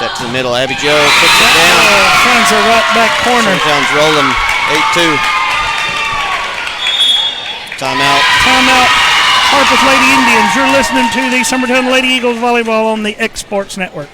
Set to the middle. Abby Jo puts it down. Finds her right back corner. Summertown's rolling 8-2. Timeout. Timeout. Harpeth Lady Indians. You're listening to the Summertown Lady Eagles volleyball on the X Sports Network.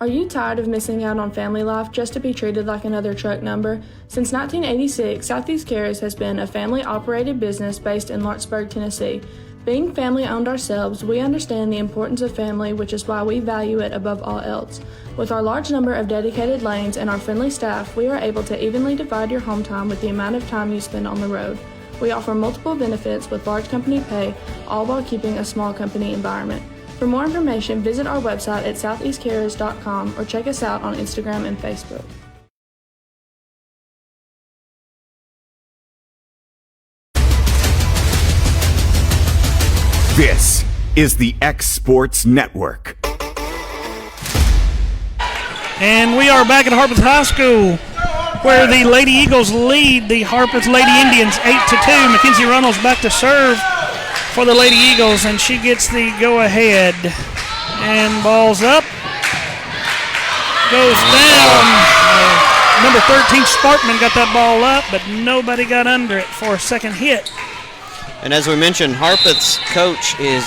Are you tired of missing out on family life just to be treated like another truck number? Since 1986, Southeast Cares has been a family-operated business based in Lawrenceburg, Tennessee. Being family-owned ourselves, we understand the importance of family, which is why we value it above all else. With our large number of dedicated lanes and our friendly staff, we are able to evenly divide your home time with the amount of time you spend on the road. We offer multiple benefits with large company pay, all while keeping a small company environment. For more information, visit our website at southeastcarriers.com or check us out on Instagram and Facebook. This is the X Sports Network. And we are back at Harpeth High School, where the Lady Eagles lead the Harpeth Lady Indians 8-2. Mackenzie Runnels back to serve for the Lady Eagles, and she gets the go-ahead. And ball's up. Goes down. Number 13, Sparkman, got that ball up, but nobody got under it for a second hit. And as we mentioned, Harpeth's coach is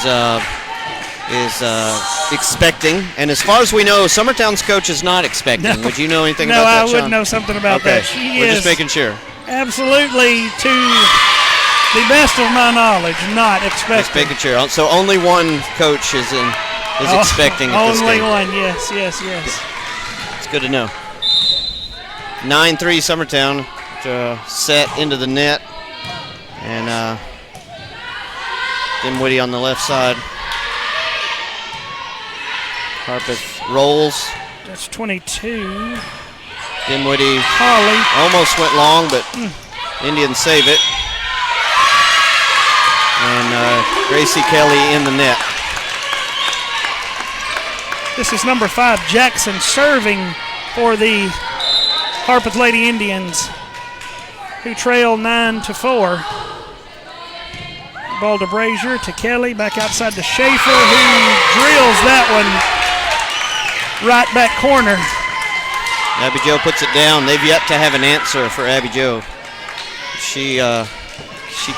expecting, and as far as we know, Summertown's coach is not expecting. No. Would you know anything about that, No, I would know something about that. We're just making sure. Absolutely, to the best of my knowledge, not expecting. Just making sure. So only one coach is expecting at this game. Only one, yes. It's good to know. 9-3 Summertown to set into the net, and Dinwiddie on the left side. Harpeth rolls. That's 22. Dinwiddie Holly almost went long, but Indians save it. And Gracie Kelly in the net. This is number 5, Jackson, serving for the Harpeth Lady Indians, who trail 9-4. Ball to Brazier, to Kelly, back outside to Schaefer, who drills that one right back corner. Abby Jo puts it down. They've yet to have an answer for Abby Jo. She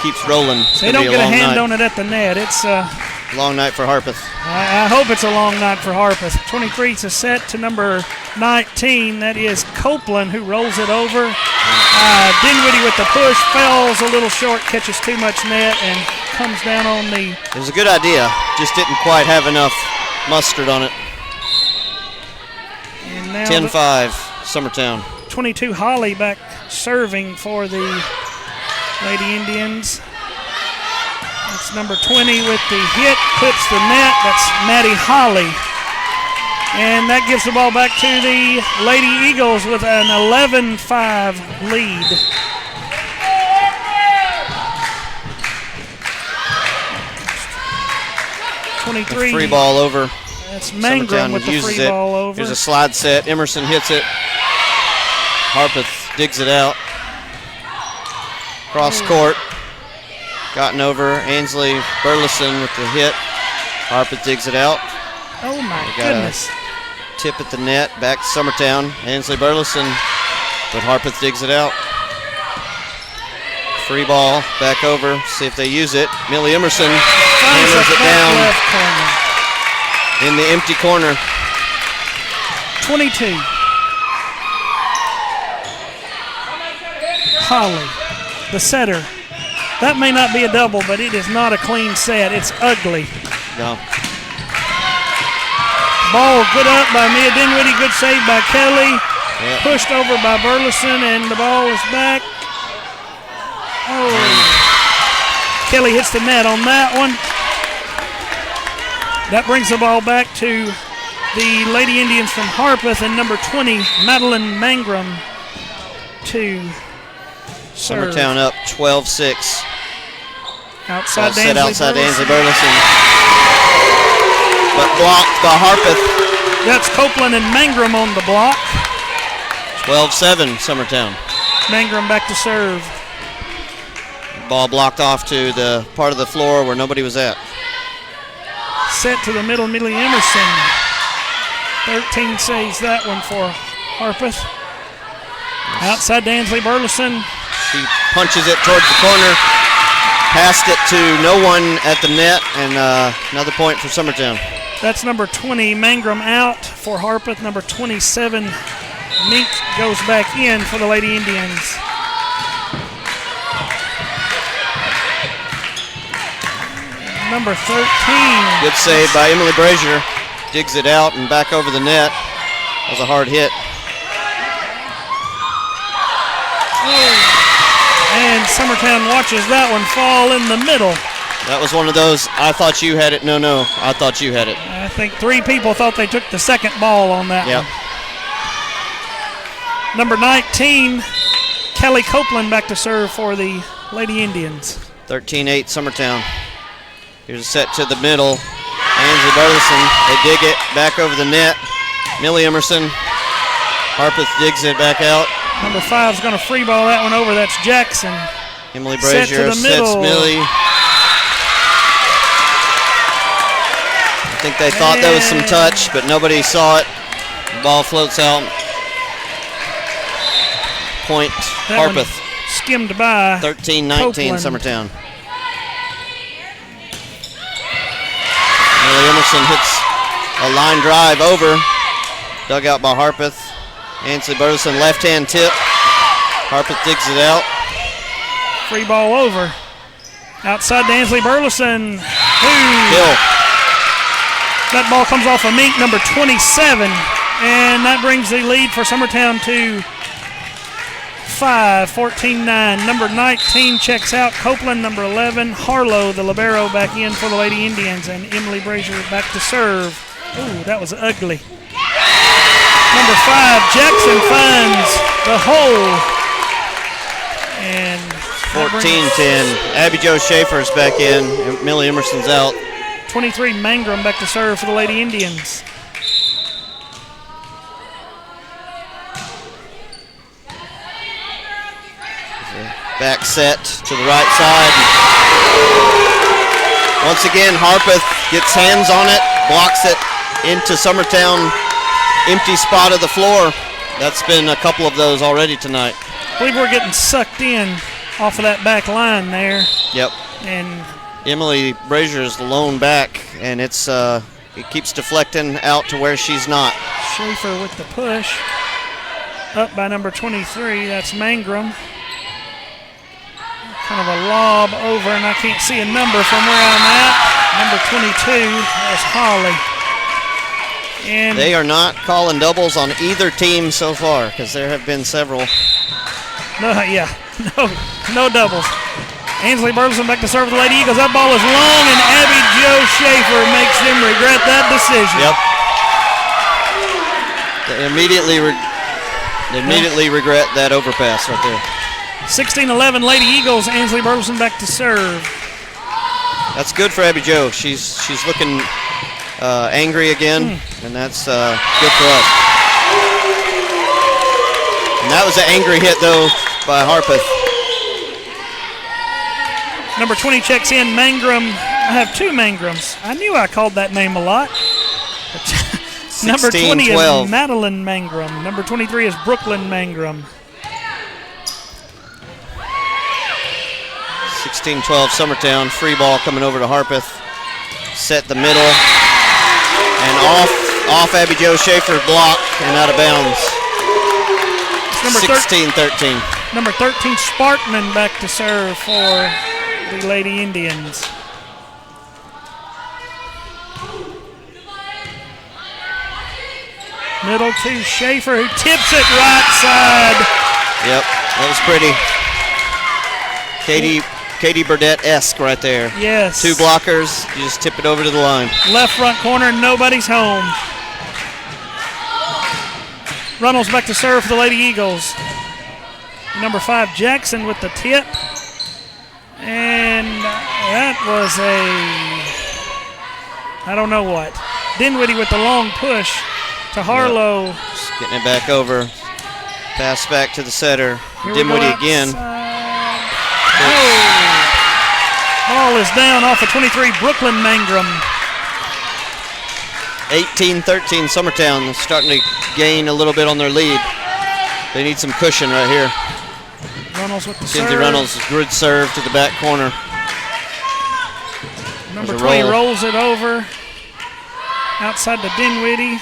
keeps rolling. They don't get a hand on it at the net. It's a long night for Harpeth. I hope it's a long night for Harpeth. 23 is a set to number 19. That is Copeland, who rolls it over. Dinwiddie with the push, falls a little short, catches too much net, and comes down on the... It was a good idea, just didn't quite have enough mustard on it. 10-5, Summertown. 22, Holly back serving for the Lady Indians. That's number 20 with the hit, clips the net. That's Maddie Holly. And that gives the ball back to the Lady Eagles with an 11-5 lead. Free ball over. That's Mangrum with the free ball over. Here's a slide set. Emerson hits it. Harpeth digs it out. Cross court. Gotten over. Ansley Burleson with the hit. Harpeth digs it out. Oh my goodness. Tip at the net. Back to Summertown. Ansley Burleson. But Harpeth digs it out. Free ball. Back over. See if they use it. Millie Emerson hammers it down in the empty corner. 22. Holly, the setter. That may not be a double, but it is not a clean set. It's ugly. No. Ball good up by Mia Dinwiddie. Good save by Kelly. Yep. Pushed over by Burleson, and the ball is back. Oh. Kelly hits the net on that one. That brings the ball back to the Lady Indians from Harpeth, and number 20, Madeline Mangrum, to serve. Summertown up 12-6. Outside Ansley Burleson. But blocked by Harpeth. That's Copeland and Mangrum on the block. 12-7, Summertown. Mangrum back to serve. Ball blocked off to the part of the floor where nobody was at. Set to the middle, Millie Emerson. 13 saves that one for Harpeth. Outside to Ansley Burleson. She punches it towards the corner. Passed it to no one at the net, and another point for Summertown. That's number 20, Mangrum out for Harpeth. Number 27, Mink goes back in for the Lady Indians. Number 13. Good save by Emily Brazier. Digs it out and back over the net. That was a hard hit. And Summertown watches that one fall in the middle. That was one of those, I thought you had it, no, I thought you had it. I think 3 people thought they took the second ball on that Yep. one. Number 19, Kelly Copeland back to serve for the Lady Indians. 13-8 Summertown. Here's a set to the middle. Ansley Burleson, they dig it back over the net. Millie Emerson. Harpeth digs it back out. Number 5 is going to free ball that one over. That's Jackson. Emily Brazier Set to the middle. sets Millie. I think they thought that was some touch, but nobody saw it. The ball floats out. Point That one Harpeth. skimmed by 13-19 Copeland. Summertown. Millie Emerson hits a line drive over. Dug out by Harpeth. Ansley Burleson left-hand tip. Harpeth digs it out. Free ball over. Outside to Ansley Burleson. Hill. That ball comes off of Mink, number 27. And that brings the lead for Summertown to 5, 14-9. Number 19 checks out. Copeland, number 11. Harlow, the libero, back in for the Lady Indians. And Emily Brazier back to serve. Ooh, that was ugly. Number 5, Jackson finds the hole. And 14-10. Abby Jo Schaefer's back in. Millie Emerson's out. 23, Mangrum back to serve for the Lady Indians. Back set to the right side. Once again, Harpeth gets hands on it, blocks it into Summertown. Empty spot of the floor. That's been a couple of those already tonight. I believe we're getting sucked in off of that back line there. Yep. And Emily Brazier is the lone back, and it keeps deflecting out to where she's not. Schaefer with the push. Up by number 23, that's Mangrum. Kind of a lob over, and I can't see a number from where I'm at. Number 22, that's Holly. And They are not calling doubles on either team so far, because there have been several. no doubles. Ansley Burleson back to serve the Lady Eagles. That ball is long, and Abby Jo Schaefer makes them regret that decision. Yep. They immediately regret that overpass right there. 16-11 Lady Eagles. Ansley Burleson back to serve. That's good for Abby Jo. She's looking angry again, and that's good for us. And that was an angry hit, though, by Harpeth. Number 20 checks in, Mangrum. I have 2 Mangrums. I knew I called that name a lot. Number 20 16-12. is Madeline Mangrum. Number 23 is Brooklyn Mangrum. 16-12 Summertown. Free ball coming over to Harpeth. Set the middle. And off Abby Jo Schaefer, block and out of bounds. 16-13. Number 13, Sparkman back to serve for the Lady Indians. Middle to Schaefer, who tips it right side. Yep, that was pretty. Katie Burdett-esque right there. Yes. 2 blockers, you just tip it over to the line. Left front corner, nobody's home. Runnels back to serve for the Lady Eagles. Number 5, Jackson with the tip. And that was I don't know what. Dinwiddie with the long push to Harlow. Yep. Just getting it back over. Pass back to the setter. Dinwiddie again. Ball is down off of 23, Brooklyn Mangrum. 18-13 Summertown, starting to gain a little bit on their lead. They need some cushion right here. Reynolds with the Kinsey serve. Reynolds, good serve to the back corner. Number 20 rolls it over. Outside to Dinwiddie.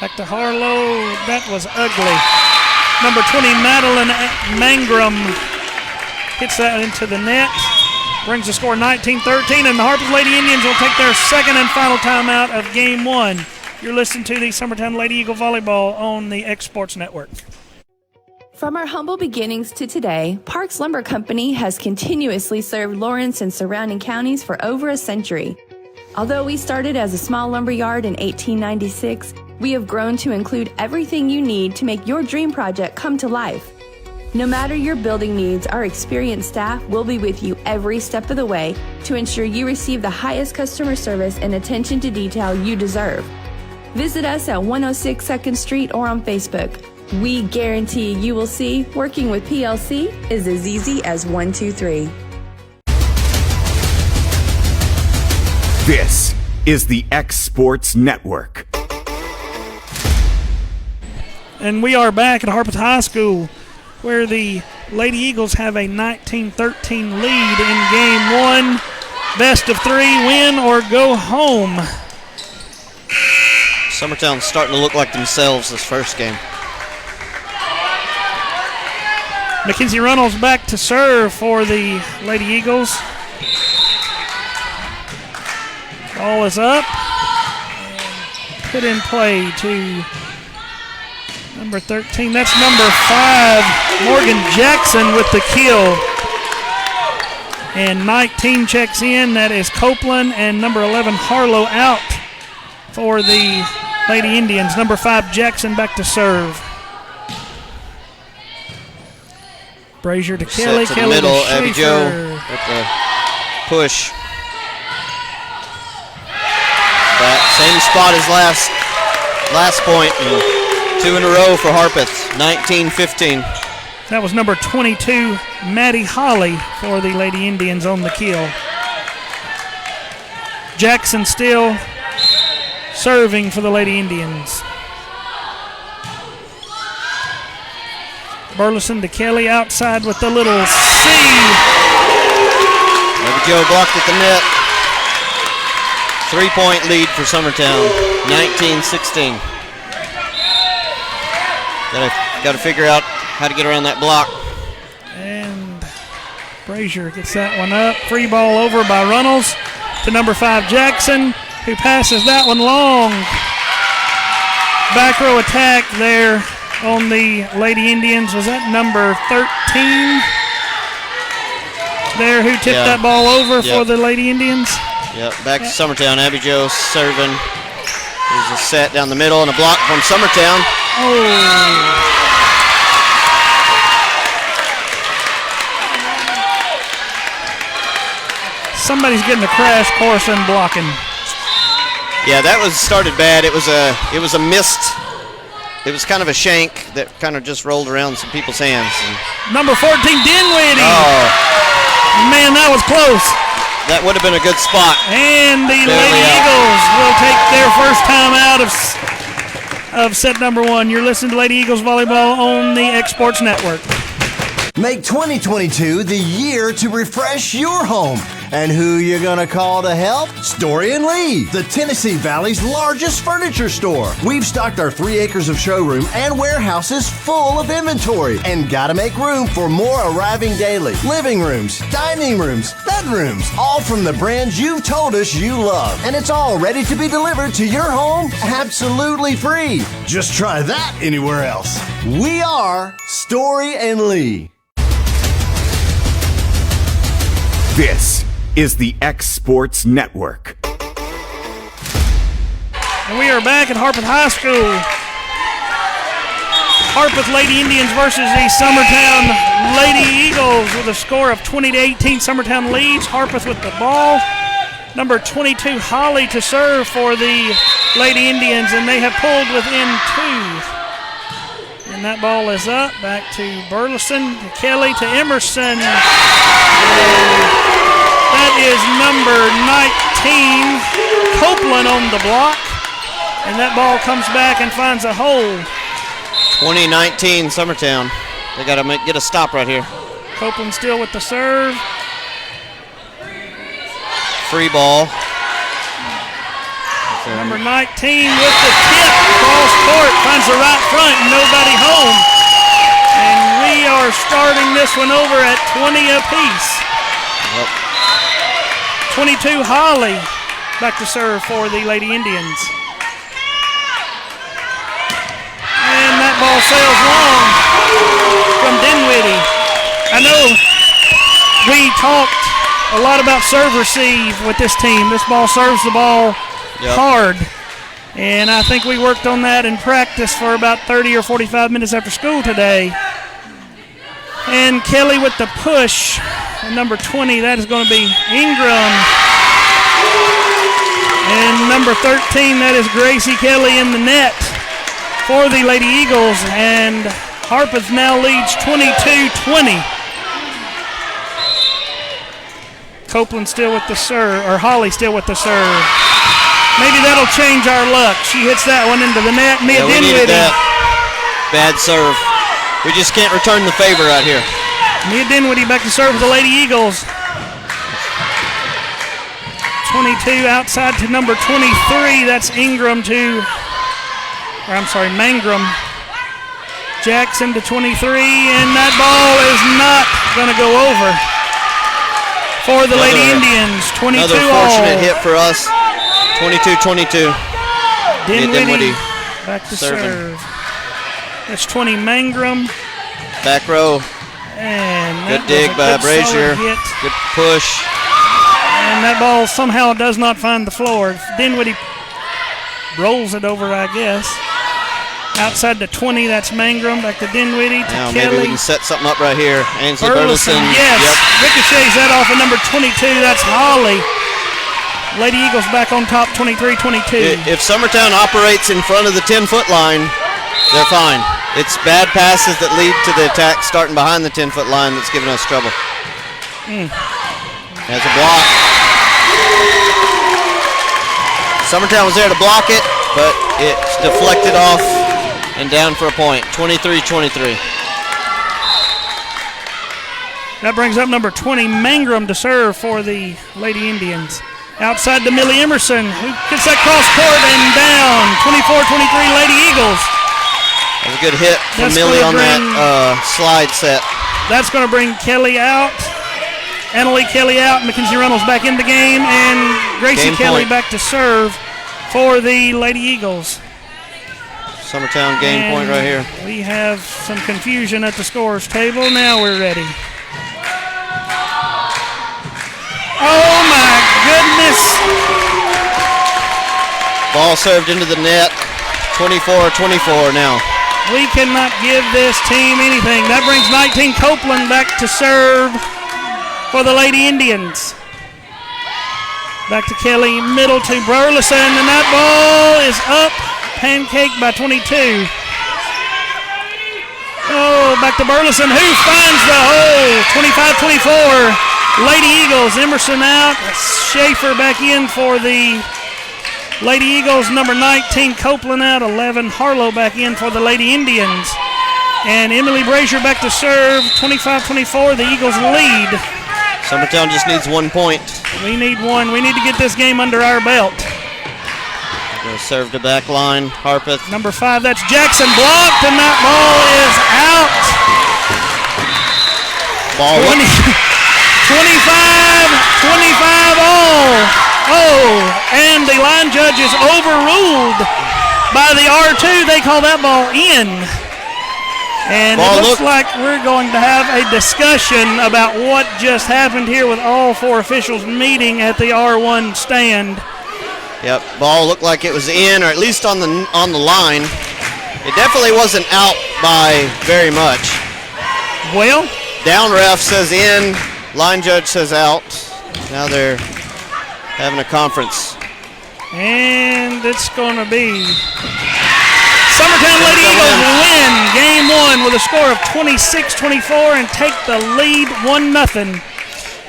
Back to Harlow. That was ugly. Number 20, Madeline Mangrum, hits that into the net. Brings the score 19-13, and the Harpeth Lady Indians will take their second and final timeout of Game 1. You're listening to the Summertown Lady Eagle Volleyball on the X Sports Network. From our humble beginnings to today, Parks Lumber Company has continuously served Lawrence and surrounding counties for over a century. Although we started as a small lumber yard in 1896, we have grown to include everything you need to make your dream project come to life. No matter your building needs, our experienced staff will be with you every step of the way to ensure you receive the highest customer service and attention to detail you deserve. Visit us at 106 2nd Street or on Facebook. We guarantee you will see working with PLC is as easy as 1, 2, 3. This is the X Sports Network. And we are back at Harpeth High School, where the Lady Eagles have a 19-13 lead in Game 1. Best of 3, win or go home. Summertown's starting to look like themselves this first game. Mackenzie Reynolds back to serve for the Lady Eagles. Ball is up. And put in play to number 13. That's number 5, Morgan Jackson with the kill. And 19 checks in. That is Copeland, and number 11, Harlow, out for the Lady Indians. Number 5, Jackson back to serve. Brazier to Kelly. Set to Kelly the middle, to Abby Schaefer. Jo with the push. That same spot as last point, and 2 in a row for Harpeth, 19-15. That was number 22, Maddie Holly, for the Lady Indians on the kill. Jackson still serving for the Lady Indians. Burleson to Kelly outside with the little C. Abby Jo blocked at the net. 3-point lead for Summertown, 19-16. Got to figure out how to get around that block. And Brazier gets that one up. Free ball over by Reynolds to number 5, Jackson, who passes that one long. Back row attack there on the Lady Indians. Was that number 13 there who tipped that ball over for the Lady Indians? Yep, back to Summertown. Abby Jo serving. There's a set down the middle and a block from Summertown. Oh. Somebody's getting a crash course in blocking. Yeah, that was started bad. It was a missed. It was kind of a shank that kind of just rolled around some people's hands. Number 14, Dinwiddie. Oh, man, that was close. that would have been a good spot. And the Lady Eagles will take their first time out of set number 1. You're listening to Lady Eagles Volleyball on the X Sports Network. Make 2022 the year to refresh your home. And who you gonna call to help? Story & Lee, the Tennessee Valley's largest furniture store. We've stocked our 3 acres of showroom and warehouses full of inventory, and gotta make room for more arriving daily. Living rooms, dining rooms, bedrooms, all from the brands you've told us you love. And it's all ready to be delivered to your home absolutely free. Just try that anywhere else. We are Story & Lee. This is the X Sports Network. And we are back at Harpeth High School. Harpeth Lady Indians versus the Summertown Lady Eagles with a score of 20-18. Summertown leads. Harpeth with the ball. Number 22, Holly, to serve for the Lady Indians, and they have pulled within 2. And that ball is up. Back to Burleson, to Kelly, to Emerson. That That is number 19, Copeland on the block. And that ball comes back and finds a hole. 2019 Summertown. They got to get a stop right here. Copeland still with the serve. Free ball. Number 19 with the tip. Cross court. Finds the right front. Nobody home. And we are starting this one over at 20 apiece. Yep. 22 Holly back to serve for the Lady Indians. And that ball sails long from Dinwiddie. I know we talked a lot about serve receive with this team. This ball serves the ball hard. And I think we worked on that in practice for about 30 or 45 minutes after school today. And Kelly with the push. And number 20, that is going to be Ingram. And number 13, that is Gracie Kelly in the net for the Lady Eagles. And Harpeth now leads 22-20. Copeland still with the serve, or Holly still with the serve. Maybe that'll change our luck. She hits that one into the net. Mia we needed Dinwiddie. that. Bad serve. We just can't return the favor out here. Mia Dinwiddie back to serve for the Lady Eagles. 22 outside to number 23. That's Ingram Mangrum. Jackson to 23, and that ball is not going to go over for the Lady Indians. 22 Another fortunate hit for us. 22-22. Dinwiddie back to serve. That's 20 Mangrum. Back row. And good dig by Brazier. Good push. And that ball somehow does not find the floor. Dinwiddie rolls it over, I guess. Outside to 20, that's Mangrum. Back to Dinwiddie, to now Kelly. Maybe we can set something up right here. Ainsley Burleson. Yes. Yep. Ricochets that off of number 22. That's Holly. Lady Eagles back on top, 23-22. If Summertown operates in front of the 10-foot line, they're fine. It's bad passes that lead to the attack starting behind the 10-foot line that's giving us trouble. Has a block. Summertown was there to block it, but it's deflected off and down for a point. 23-23. That brings up number 20, Mangrum, to serve for the Lady Indians. Outside to Millie Emerson, who gets that cross court and down. 24-23 Lady Eagles. That was a good hit from Millie on that slide set. That's going to bring Kelly out. Annalie Kelly out. Mackenzie Reynolds back in the game. And Gracie Kelly back to serve for the Lady Eagles. Summertown game point right here. We have some confusion at the scorer's table. Now we're ready. Oh my goodness. Ball served into the net. 24-24 now. We cannot give this team anything. That brings 19 Copeland back to serve for the Lady Indians. Back to Kelly, middle to Burleson, and that ball is up. Pancaked by 22. Oh, back to Burleson, who finds the hole. 25-24. Lady Eagles, Emerson out. Schaefer back in for the Lady Eagles. Number 19, Copeland out. 11, Harlow back in for the Lady Indians. And Emily Brazier back to serve. 25-24, the Eagles lead. Summertown just needs 1 point. We need one. We need to get this game under our belt. Serve to back line, Harpeth. Number 5, that's Jackson, blocked, and that ball is out. Ball 25 all. Oh, and the line judge is overruled by the R2. They call that ball in. And it looks like we're going to have a discussion about what just happened here with all 4 officials meeting at the R1 stand. Yep, ball looked like it was in, or at least on the line. It definitely wasn't out by very much. Well, down ref says in, line judge says out. Now they're having a conference. And it's going to be Summertown Lady Eagles win Game 1 with a score of 26-24 and take the lead 1-0.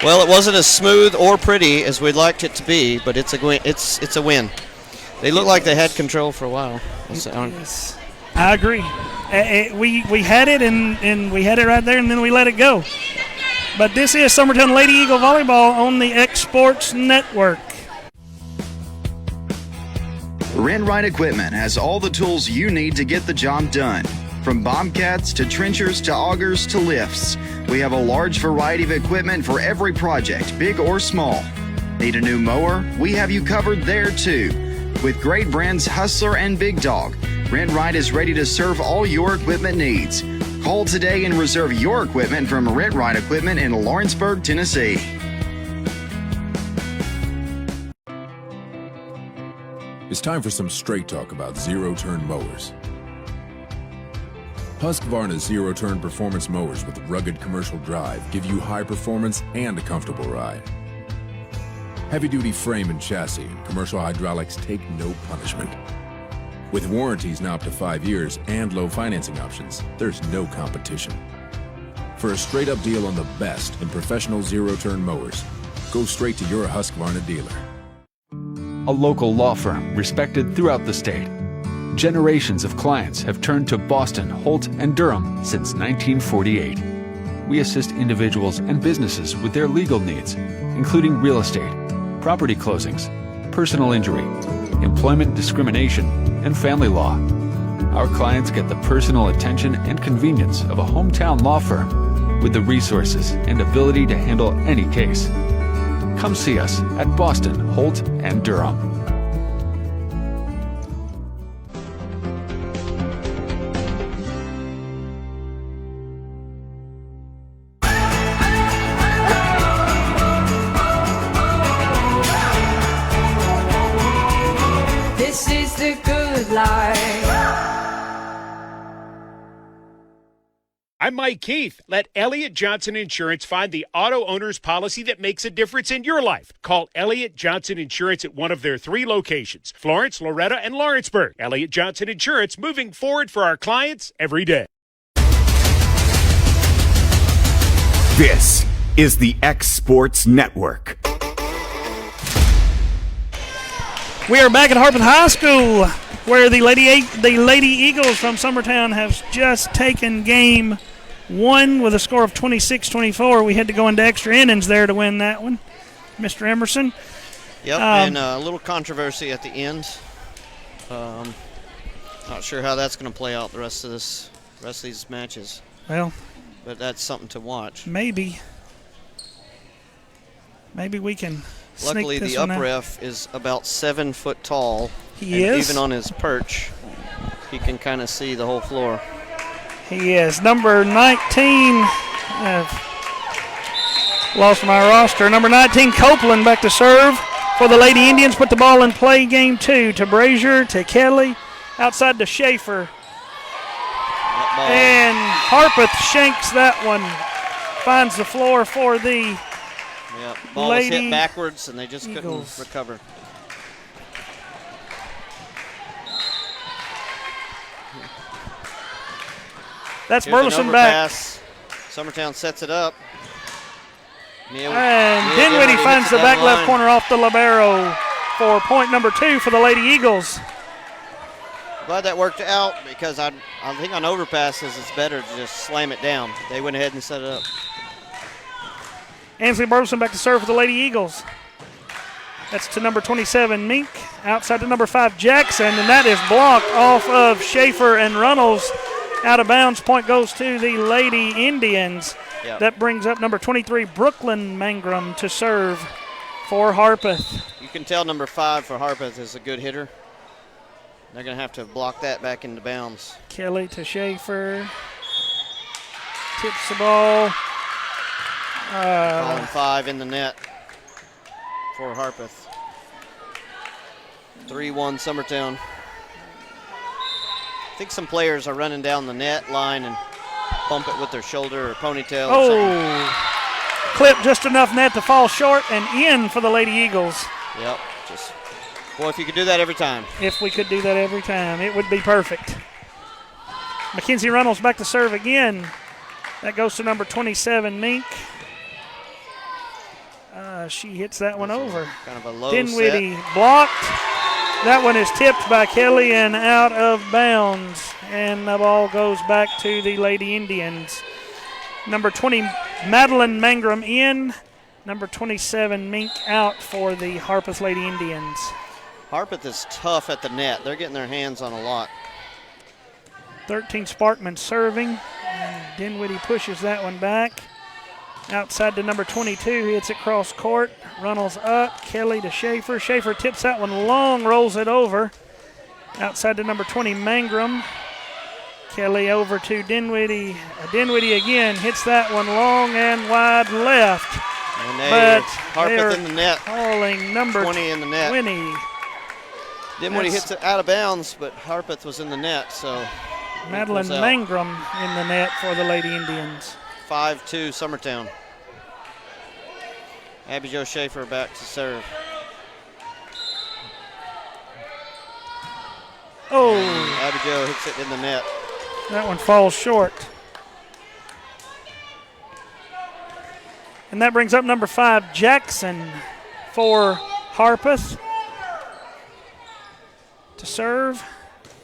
Well, it wasn't as smooth or pretty as we'd liked it to be, but it's a win. It's a win. They looked like they had control for a while. Yes. I agree. We had it, and we had it right there, and then we let it go. But this is Summertown Lady Eagle Volleyball on the X Sports Network. Rent-Right Equipment has all the tools you need to get the job done. From bobcats to trenchers to augers to lifts, we have a large variety of equipment for every project, big or small. Need a new mower? We have you covered there too. With great brands Hustler and Big Dog, Rent-Right is ready to serve all your equipment needs. Call today and reserve your equipment from Rent-Right Equipment in Lawrenceburg, Tennessee. It's time for some straight talk about zero-turn mowers. Husqvarna's zero-turn performance mowers with rugged commercial drive give you high performance and a comfortable ride. Heavy-duty frame and chassis and commercial hydraulics take no punishment. With warranties now up to 5 years and low financing options, there's no competition. For a straight-up deal on the best in professional zero-turn mowers, go straight to your Husqvarna dealer. A local law firm respected throughout the state. Generations of clients have turned to Boston, Holt, and Durham since 1948. We assist individuals and businesses with their legal needs, including real estate, property closings, personal injury, employment discrimination, and family law. Our clients get the personal attention and convenience of a hometown law firm with the resources and ability to handle any case. Come see us at Boston, Holt, and Durham. This is the good life. I'm Mike Keith. Let Elliott Johnson Insurance find the auto owner's policy that makes a difference in your life. Call Elliott Johnson Insurance at one of their 3 locations, Florence, Loretto, and Lawrenceburg. Elliott Johnson Insurance, moving forward for our clients every day. This is the X Sports Network. We are back at Harpeth High School, where the Lady Eagles from Summertown have just taken game 1 with a score of 26-24. We had to go into extra innings there to win that one, Mr. Emerson. Yep, and a little controversy at the end. Not sure how that's going to play out the rest of these matches. Well, but that's something to watch. Maybe we can. Luckily, the up ref is about 7 foot tall. He is. Even on his perch, he can kind of see the whole floor. He is. Number 19. Lost my roster. Number 19, Copeland, back to serve for the Lady Indians. Put the ball in play. Game 2 to Brazier, to Kelly, outside to Schaefer. And Harpeth shanks that one. Finds the floor for the ball was Lady hit backwards, and they just Eagles. couldn't recover. That's Here's Burleson back. Summertown sets it up. And Dinwiddie finds the back left corner off the libero for point number 2 for the Lady Eagles. Glad that worked out, because I think on overpasses it's better to just slam it down. They went ahead and set it up. Ansley Burleson back to serve for the Lady Eagles. That's to number 27, Mink. Outside to number 5, Jackson, and that is blocked off of Schaefer and Runnels. Out of bounds. Point goes to the Lady Indians. Yep. That brings up number 23, Brooklyn Mangrum, to serve for Harpeth. You can tell number 5 for Harpeth is a good hitter. They're going to have to block that back into bounds. Kelly to Schaefer. Tips the ball. Calling 5 in the net for Harpeth. 3-1 Summertown. I think some players are running down the net line and bump it with their shoulder or ponytail. Clip just enough net to fall short and in for the Lady Eagles. Yep. Boy, if you could do that every time. If we could do that every time, it would be perfect. Mackenzie Runnels back to serve again. That goes to number 27, Mink. she hits that one over. Kind of a low Dinwiddie set. blocked. That one is tipped by Kelly and out of bounds. And the ball goes back to the Lady Indians. Number 20, Madeline Mangrum in. Number 27, Mink out for the Harpeth Lady Indians. Harpeth is tough at the net. They're getting their hands on a lot. 13, Sparkman serving. And Dinwiddie pushes that one back. Outside to number 22, he hits it cross court. Runnels up, Kelly to Schaefer. Schaefer tips that one long, rolls it over. Outside to number 20, Mangrum. Kelly over to Dinwiddie. Dinwiddie again hits that one long and wide left. And but Harpeth in the net. Calling number 20 in the net. 20. Dinwiddie hits it out of bounds, but Harpeth was in the net, so Madeline Mangrum in the net for the Lady Indians. 5-2 Summertown. Abby Jo Schaefer back to serve. Oh. And Abby Jo hits it in the net. That one falls short. And that brings up number 5, Jackson, for Harpeth to serve.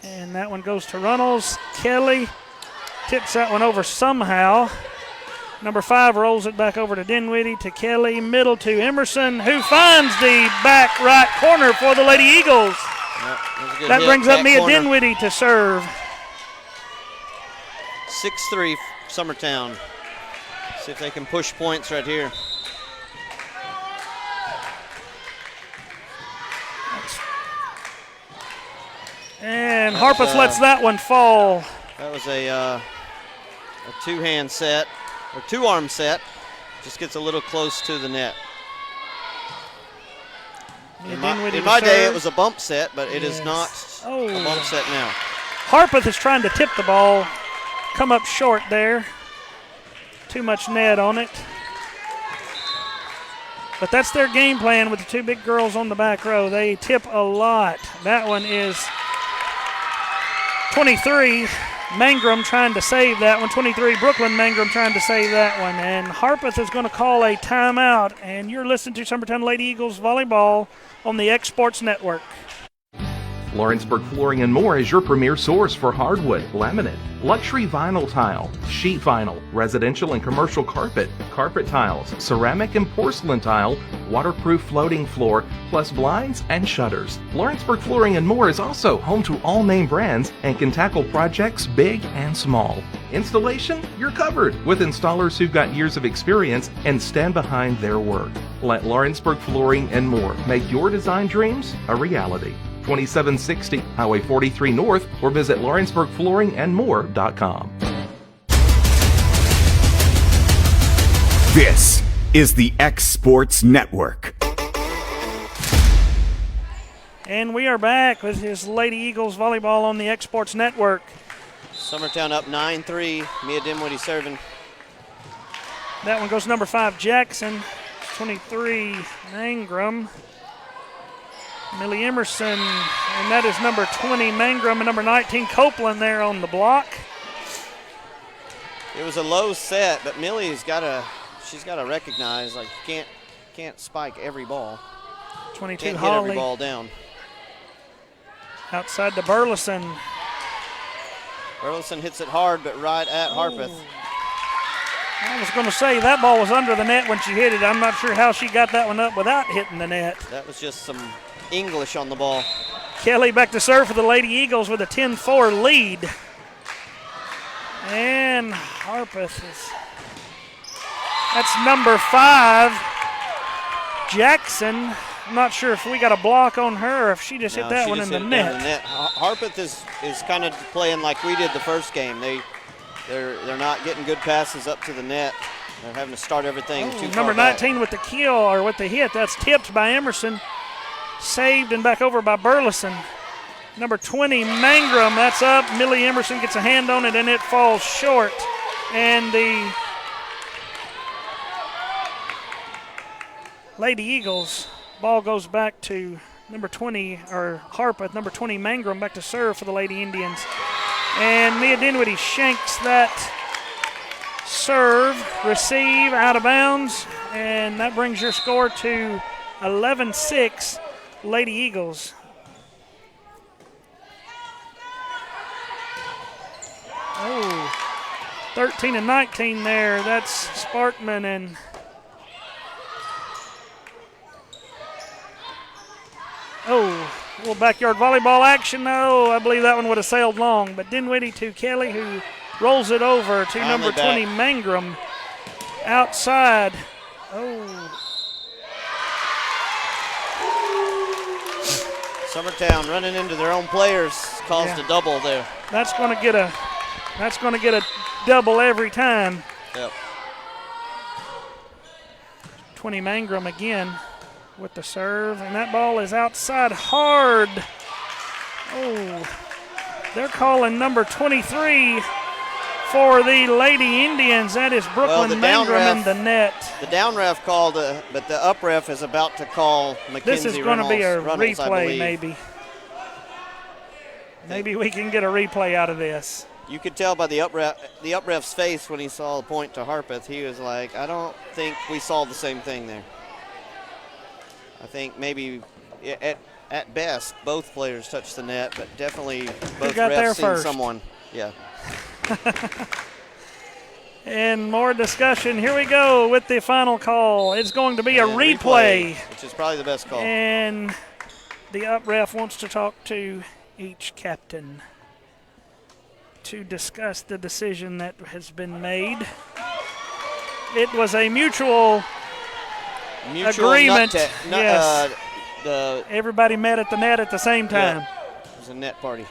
And that one goes to Runnels. Kelly tips that one over somehow. Number 5 rolls it back over to Dinwiddie, to Kelly, middle to Emerson, who finds the back right corner for the Lady Eagles. Yep, that brings up Mia Dinwiddie to serve. 6-3 Summertown. See if they can push points right here. And Harpeth lets that one fall. That was a two-hand set, or two-arm set. Just gets a little close to the net. In my day, it was a bump set, but it is not a bump set now. Harpeth is trying to tip the ball. Come up short there. Too much net on it. But that's their game plan with the two big girls on the back row. They tip a lot. That one is 23. Mangrum trying to save that one. 23, Brooklyn Mangrum trying to save that one. And Harpeth is going to call a timeout. And you're listening to Summertown Lady Eagles Volleyball on the X Sports Network. Lawrenceburg Flooring and More is your premier source for hardwood, laminate, luxury vinyl tile, sheet vinyl, residential and commercial carpet, carpet tiles, ceramic and porcelain tile, waterproof floating floor, plus blinds and shutters. Lawrenceburg Flooring and More is also home to all name brands and can tackle projects big and small. Installation, you're covered with installers who've got years of experience and stand behind their work. Let Lawrenceburg Flooring and More make your design dreams a reality. 2760 Highway 43 North, or visit LawrenceburgFlooringandMore.com. This is the X Sports Network. And we are back with his Lady Eagles Volleyball on the X Sports Network. Summertown up 9-3. Mia Dinwiddie serving. That one goes to number 5, Jackson. 23, Mangrum. Millie Emerson, and that is number 20, Mangrum, and number 19, Copeland there on the block. It was a low set, but Millie's she's got to recognize, like, you can't spike every ball. 22, can't Holly. hit every ball down. Outside to Burleson. Burleson hits it hard, but right at Harpeth. I was going to say, that ball was under the net when she hit it. I'm not sure how she got that one up without hitting the net. That was just some English on the ball. Kelly back to serve for the Lady Eagles with a 10-4 lead. And Harpeth that's number 5, Jackson. I'm not sure if we got a block on her or if she just hit that one in the net. Harpeth is kind of playing like we did the first game. They're not getting good passes up to the net. They're having to start everything too far Number back. 19 with the kill, or with the hit. That's tipped by Emerson. Saved and back over by Burleson. Number 20, Mangrum, that's up. Millie Emerson gets a hand on it, and it falls short. And the Lady Eagles, ball goes back to number 20, or Harpeth, number 20, Mangrum, back to serve for the Lady Indians. And Mia Dinwiddie shanks that serve, receive, out of bounds. And that brings your score to 11-6, Lady Eagles. Oh, 13-19 there. That's Sparkman and a little backyard volleyball action. No, I believe that one would have sailed long. But Dinwiddie to Kelly, who rolls it over to number 20, Mangrum. Outside. Summertown running into their own players caused a double there. That's going to get a double every time. Yep. 20 Mangrum again with the serve, and that ball is outside hard. They're calling number 23 for the Lady Indians. That is Brooklyn Mangrum in the net. The down ref called, but the up ref is about to call Mackenzie This is going to be a Reynolds, replay, maybe. Maybe we can get a replay out of this. You could tell by the up ref's face when he saw the point to Harpeth. He was like, I don't think we saw the same thing there. I think maybe at best both players touched the net, but definitely both refs seen someone. Yeah. And more discussion. Here we go with the final call. It's going to be a replay, which is probably the best call. And the up ref wants to talk to each captain to discuss the decision that has been made. It was a mutual agreement. Yes. Everybody met at the net at the same time. Yeah. It was a net party.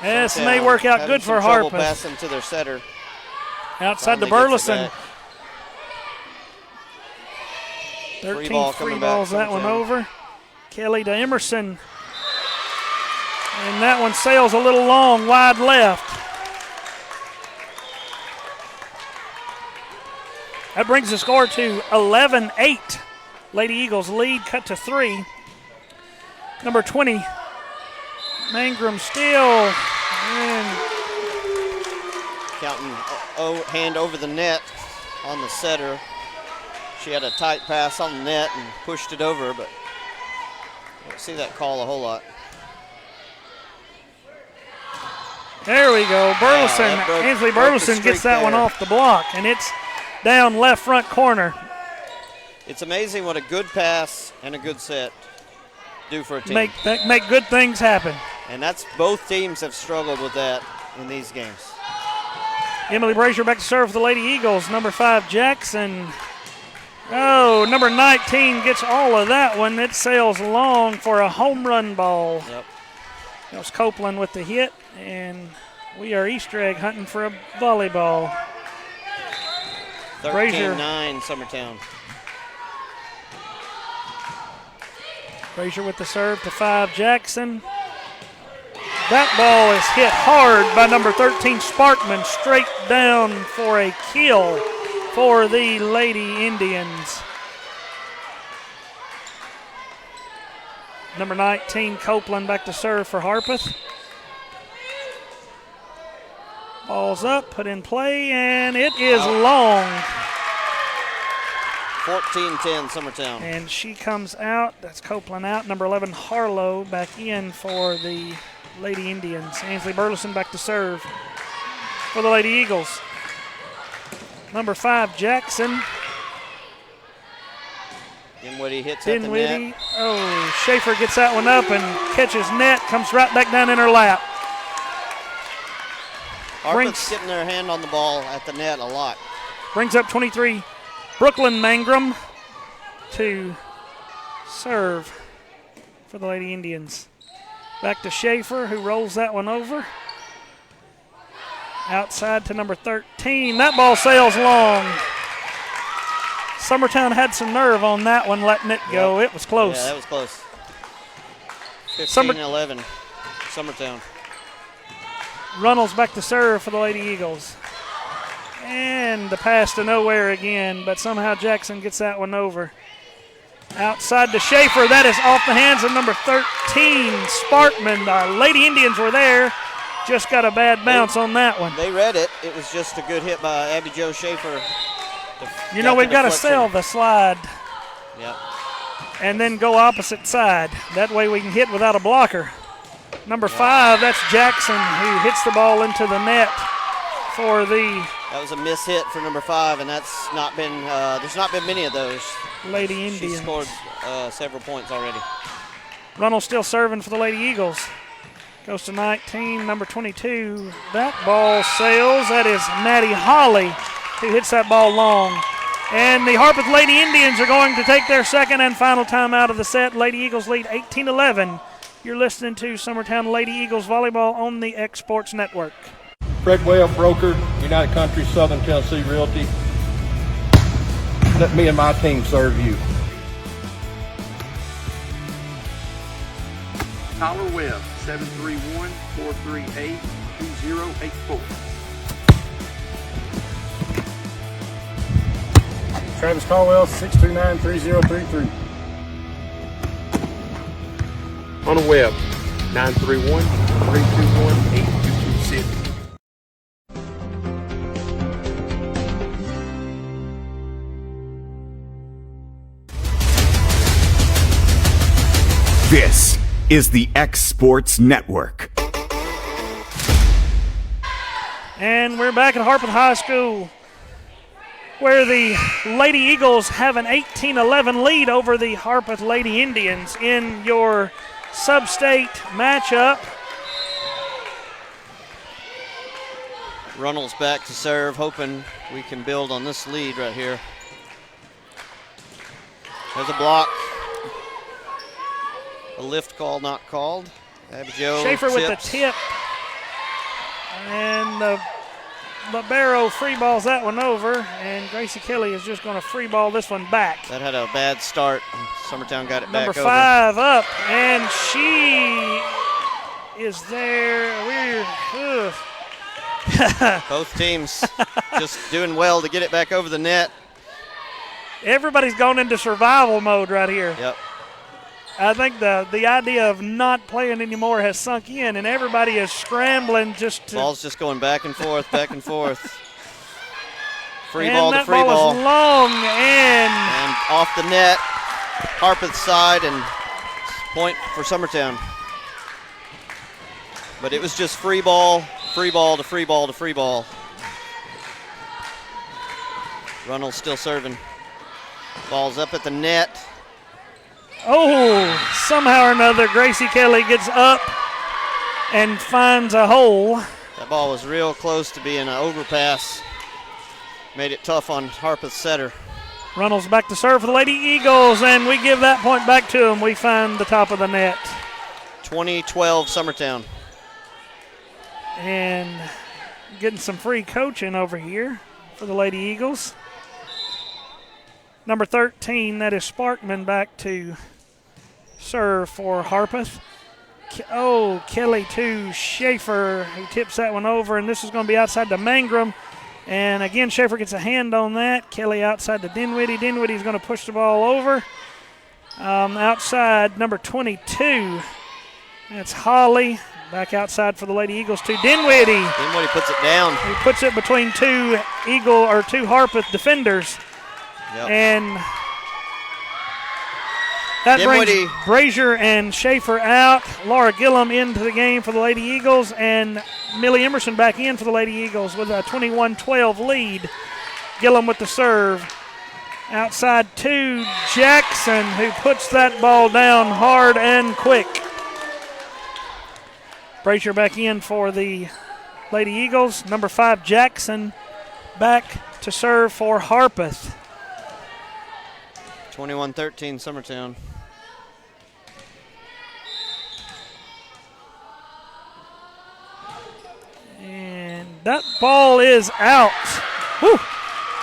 This may work out good for Harpeth. Passing to their setter. Outside the Burleson. 13 free balls that one over. Kelly to Emerson. And that one sails a little long, wide left. That brings the score to 11-8. Lady Eagles lead, cut to 3. Number 20, Mangrum still. And counting hand over the net on the setter. She had a tight pass on the net and pushed it over, but I don't see that call a whole lot. There we go. Burleson, Ansley Burleson gets that one off the block, and it's down left front corner. It's amazing what a good pass and a good set do for a team. Make good things happen. And that's both teams have struggled with that in these games. Emily Brazier back to serve for the Lady Eagles. Number 5, Jackson. Number 19 gets all of that one. It sails long for a home run ball. Yep. That was Copeland with the hit, and we are Easter egg hunting for a volleyball. 13-9 Summertown. Brazier with the serve to 5, Jackson. That ball is hit hard by number 13, Sparkman, straight down for a kill for the Lady Indians. Number 19, Copeland back to serve for Harpeth. Ball's up, put in play, and it is long. 14-10 Summertown. And she comes out. That's Copeland out. Number 11, Harlow back in for the Lady Indians. Ansley Burleson back to serve for the Lady Eagles. Number 5, Jackson. Dinwiddie hits at the net. Schaefer gets that one up and catches net. Comes right back down in her lap. Harpeth's getting their hand on the ball at the net a lot. Brings up 23, Brooklyn Mangrum to serve for the Lady Indians. Back to Schaefer, who rolls that one over. Outside to number 13. That ball sails long. Summertown had some nerve on that one, letting it go. It was close. Yeah, that was close. 15-11, Summertown. Runnels back to serve for the Lady Eagles. And the pass to nowhere again, but somehow Jackson gets that one over. Outside to Schaefer. That is off the hands of number 13, Sparkman. The Lady Indians were there. Just got a bad bounce on that one. They read it. It was just a good hit by Abby Jo Schaefer. You know, we've got to sell the slide. Yep. And then go opposite side. That way we can hit without a blocker. Number 5, that's Jackson, who hits the ball into the net for the... That was a miss hit for number 5, and that's not been, there's not been many of those. Lady Indians. She scored several points already. Runnels still serving for the Lady Eagles. Goes to 19, number 22. That ball sails. That is Maddie Holly, who hits that ball long. And the Harpeth Lady Indians are going to take their second and final timeout of the set. Lady Eagles lead 18-11. You're listening to Summertown Lady Eagles Volleyball on the X Sports Network. Craig Webb, broker, United Country, Southern Tennessee Realty. Let me and my team serve you. Tyler Webb, 731-438-2084. Travis Caldwell, 629-3033. On the web, 931-321-8226. This is the X Sports Network. And we're back at Harpeth High School, where the Lady Eagles have an 18-11 lead over the Harpeth Lady Indians in your Substate matchup. Runnels back to serve, hoping we can build on this lead right here. There's a block. A lift call not called. Abby Jo Schaefer with the tips. tip. And the libero free balls that one over, and Gracie Kelly is just going to free ball this one back. That had a bad start. Summertown got it Number back 5 up, and she is there. Both teams just doing well to get it back over the net. Everybody's gone into survival mode right here. Yep. I think the idea of not playing anymore has sunk in, and everybody is scrambling just to. Ball's just going back and forth, back and forth. Free and ball to that free ball. Is long and off the net, Harpeth side, and point for Summertown. But it was just free ball to free ball to free ball. Runnels still serving. Ball's up at the net. Oh, somehow or another, Gracie Kelly gets up and finds a hole. That ball was real close to being an overpass. Made it tough on Harpeth's setter. Runnels back to serve for the Lady Eagles, and we give that point back to them. We find the top of the net. 20-12 Summertown. And getting some free coaching over here for the Lady Eagles. Number 13, that is Sparkman, back to serve for Harpeth. Oh, Kelly to Schaefer, who tips that one over, and this is going to be outside to Mangrum. And again, Schaefer gets a hand on that. Kelly outside to Dinwiddie. Dinwiddie's going to push the ball over. Outside, number 22, that's Holly. Back outside for the Lady Eagles to Dinwiddie. Dinwiddie puts it down. He puts it between two Harpeth defenders. Yep. And that Dinwiddie. brings Brazier and Schaefer out. Laura Gillum into the game for the Lady Eagles, and Millie Emerson back in for the Lady Eagles with a 21-12 lead. Gillum with the serve. Outside to Jackson, who puts that ball down hard and quick. Brazier back in for the Lady Eagles. Number 5, Jackson, back to serve for Harpeth. 21-13 Summertown. And that ball is out. Woo.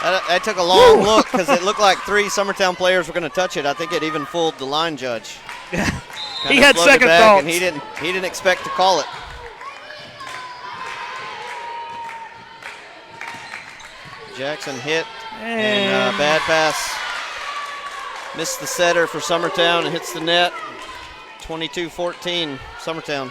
I took a long look because it looked like 3 Summertown players were going to touch it. I think it even fooled the line judge. He had second thoughts. And he didn't expect to call it. Jackson hit and bad pass. Missed the setter for Summertown and hits the net. 22-14 Summertown.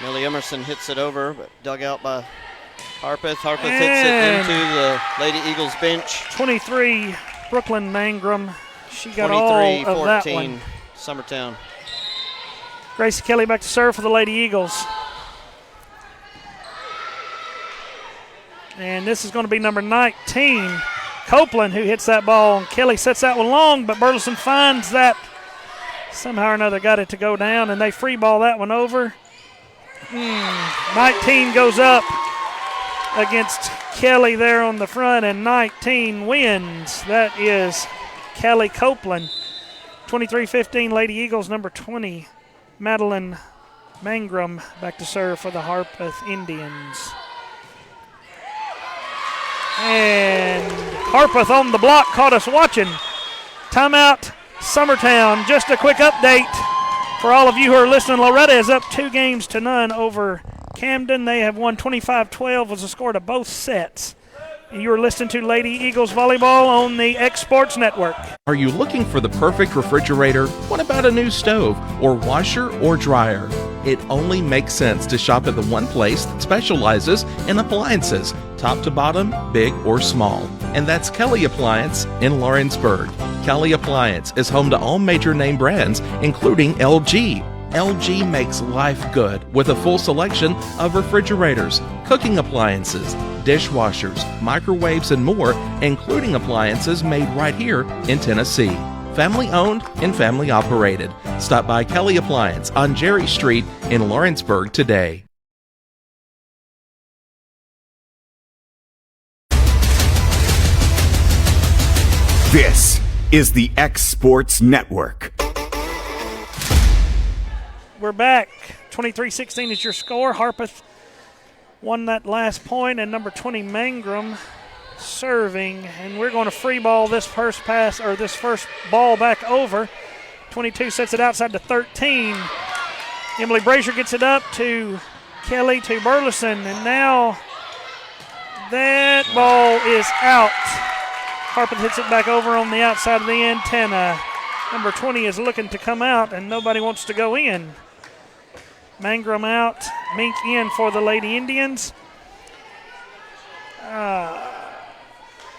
Millie Emerson hits it over, but dug out by Harpeth. Harpeth hits it into the Lady Eagles bench. 23, Brooklyn Mangrum. She got all of that one. Summertown. Gracie Kelly back to serve for the Lady Eagles. And this is going to be number 19, Copeland, who hits that ball. Kelly sets that one long, but Burleson finds that. Somehow or another got it to go down, and they free ball that one over. 19 goes up against Kelly there on the front, and 19 wins. That is Kelly Copeland. 23-15, Lady Eagles, number 20, Madeline Mangrum, back to serve for the Harpeth Indians. And Harpeth on the block caught us watching. Timeout, Summertown. Just a quick update for all of you who are listening. Loretta is up 2-0 over Camden. They have won 25-12 was the score to both sets. You are listening to Lady Eagles Volleyball on the X Sports Network. Are you looking for the perfect refrigerator? What about a new stove or washer or dryer? It only makes sense to shop at the one place that specializes in appliances, top to bottom, big or small. And that's Kelly Appliance in Lawrenceburg. Kelly Appliance is home to all major name brands, including LG. LG makes life good with a full selection of refrigerators, cooking appliances, dishwashers, microwaves, and more, including appliances made right here in Tennessee. Family owned and family operated. Stop by Kelly Appliance on Jerry Street in Lawrenceburg today. This is the X Sports Network. We're back. 23-16 is your score. Harpeth won that last point, and number 20, Mangrum, serving. And we're going to free ball this first pass, or this first ball back over. 22 sets it outside to 13. Emily Brazier gets it up to Kelly to Burleson, and now that ball is out. Harpeth hits it back over on the outside of the antenna. Number 20 is looking to come out, and nobody wants to go in. Mangrum out, Mink in for the Lady Indians.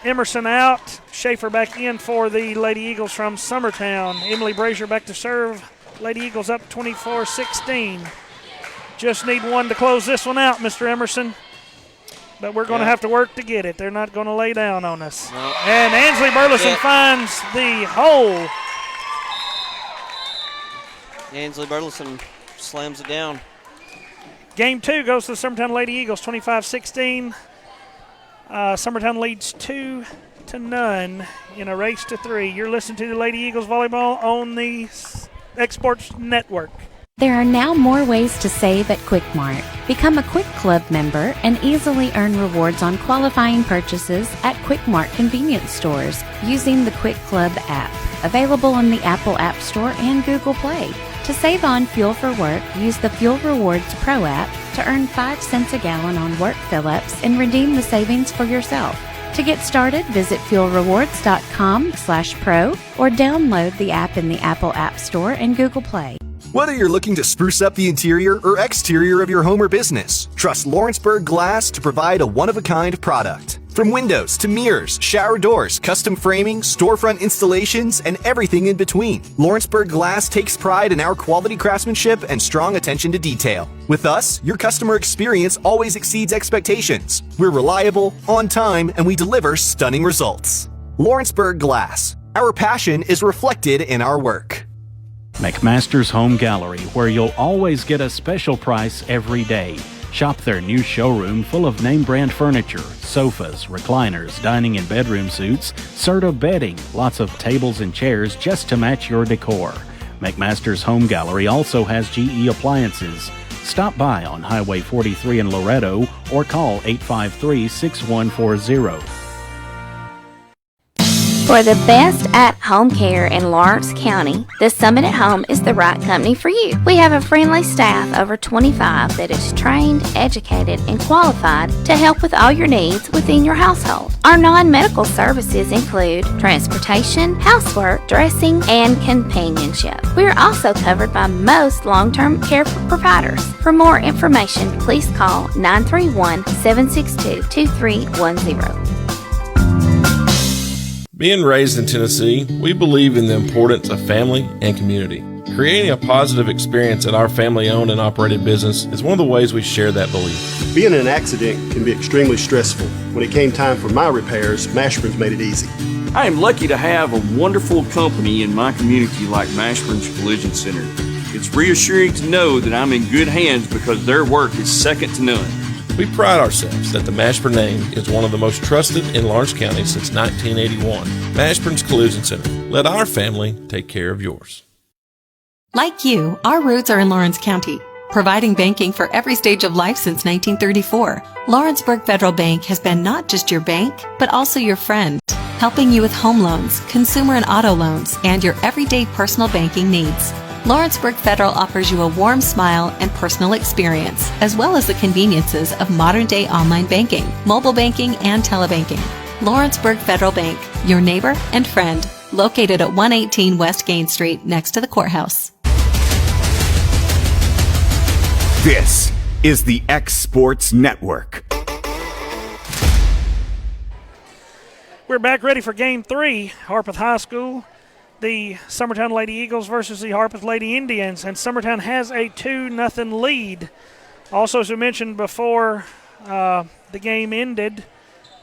Emerson out, Schaefer back in for the Lady Eagles from Summertown. Emily Brazier back to serve. Lady Eagles up 24-16. Just need one to close this one out, Mr. Emerson. But we're going to have to work to get it. They're not going to lay down on us. No. And Ansley Burleson finds the hole. Ansley Burleson slams it down. Game 2 goes to the Summertown Lady Eagles, 25-16. Summertown leads 2-0 in a race to 3. You're listening to the Lady Eagles Volleyball on the X Sports Network. There are now more ways to save at Quick Mart. Become a Quick Club member and easily earn rewards on qualifying purchases at Quick Mart convenience stores using the Quick Club app, available on the Apple App Store and Google Play. To save on fuel for work, use the Fuel Rewards Pro app to earn 5 cents a gallon on work fill-ups and redeem the savings for yourself. To get started, visit fuelrewards.com/pro or download the app in the Apple App Store and Google Play. Whether you're looking to spruce up the interior or exterior of your home or business, trust Lawrenceburg Glass to provide a one-of-a-kind product. From windows to mirrors, shower doors, custom framing, storefront installations, and everything in between, Lawrenceburg Glass takes pride in our quality craftsmanship and strong attention to detail. With us, your customer experience always exceeds expectations. We're reliable, on time, and we deliver stunning results. Lawrenceburg Glass. Our passion is reflected in our work. McMaster's Home Gallery, where you'll always get a special price every day. Shop their new showroom full of name-brand furniture, sofas, recliners, dining and bedroom suites, Serta bedding, lots of tables and chairs just to match your decor. McMaster's Home Gallery also has GE appliances. Stop by on Highway 43 in Loretto or call 853-6140. For the best at-home care in Lawrence County, the Summit at Home is the right company for you. We have a friendly staff over 25 that is trained, educated, and qualified to help with all your needs within your household. Our non-medical services include transportation, housework, dressing, and companionship. We are also covered by most long-term care providers. For more information, please call 931-762-2310. Being raised in Tennessee, we believe in the importance of family and community. Creating a positive experience at our family-owned and operated business is one of the ways we share that belief. Being in an accident can be extremely stressful. When it came time for my repairs, Mashburn's made it easy. I am lucky to have a wonderful company in my community like Mashburn's Collision Center. It's reassuring to know that I'm in good hands because their work is second to none. We pride ourselves that the Mashburn name is one of the most trusted in Lawrence County since 1981. Mashburn's Collision Center. Let our family take care of yours. Like you, our roots are in Lawrence County, providing banking for every stage of life since 1934. Lawrenceburg Federal Bank has been not just your bank, but also your friend, helping you with home loans, consumer and auto loans, and your everyday personal banking needs. Lawrenceburg Federal offers you a warm smile and personal experience, as well as the conveniences of modern-day online banking, mobile banking, and telebanking. Lawrenceburg Federal Bank, your neighbor and friend, located at 118 West Gain Street, next to the courthouse. This is the X Sports Network. We're back ready for Game 3, Harpeth High School. The Summertown Lady Eagles versus the Harpeth Lady Indians, and Summertown has a 2-0 lead. Also, as we mentioned before the game ended,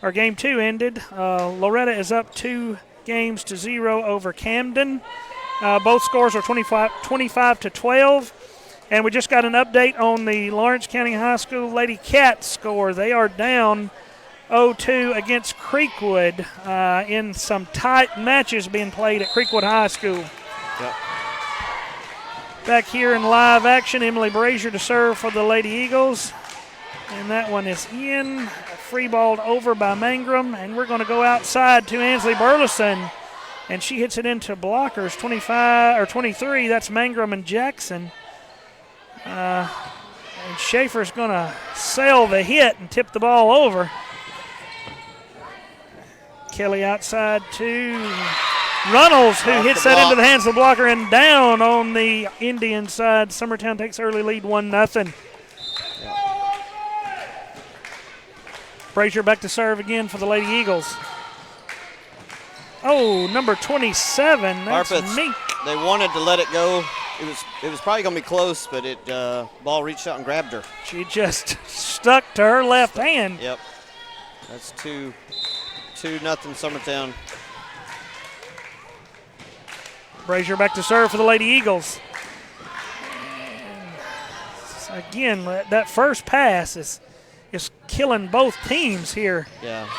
or Game 2 ended, Loretta is up 2-0 over Camden. Both scores are 25-12. And we just got an update on the Lawrence County High School Lady Cats score. They are down 0-2 against Creekwood in some tight matches being played at Creekwood High School. Yep. Back here in live action, Emily Brazier to serve for the Lady Eagles. And that one is in. Free balled over by Mangrum. And we're going to go outside to Ansley Burleson. And she hits it into blockers, 25 or 23. That's Mangrum and Jackson. And Schaefer's going to sail the hit and tip the ball over. Kelly outside to Runnels, who hits that into the hands of the blocker and down on the Indian side. Summertown takes early lead 1-0. Brazier back to serve again for the Lady Eagles. Oh, number 27. That's Harpeth, Mink. They wanted to let it go. It was probably going to be close, but ball reached out and grabbed her. She just stuck to her left hand. Yep. That's 2-0 Summertown. Brazier back to serve for the Lady Eagles. And again, that first pass is killing both teams here. Yeah.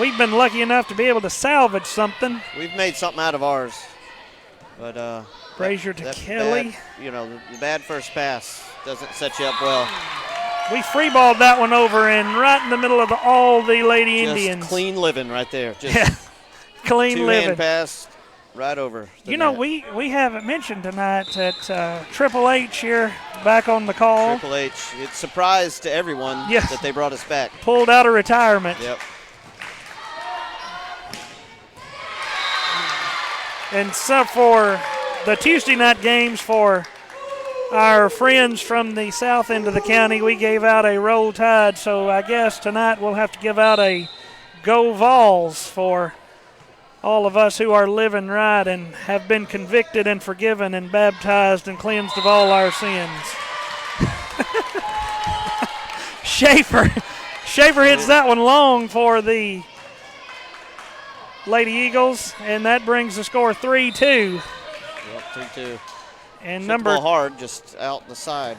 We've been lucky enough to be able to salvage something. We've made something out of ours. But Brazier to Kelly. Bad, the bad first pass doesn't set you up well. We free-balled that one over and right in the middle of all the Lady Just Indians. Clean living right there. Just yeah, clean living. Two-hand pass right over. We haven't mentioned tonight that Triple H here back on the call. Triple H, it's a surprise to everyone that they brought us back. Pulled out of retirement. Yep. And so for the Tuesday night games for our friends from the south end of the county, we gave out a Roll Tide. So I guess tonight we'll have to give out a Go Vols for all of us who are living right and have been convicted and forgiven and baptized and cleansed of all our sins. Schaefer hits that one long for the Lady Eagles, and that brings the score 3-2. Yep, 3-2. And Hit number the ball hard, just out the side.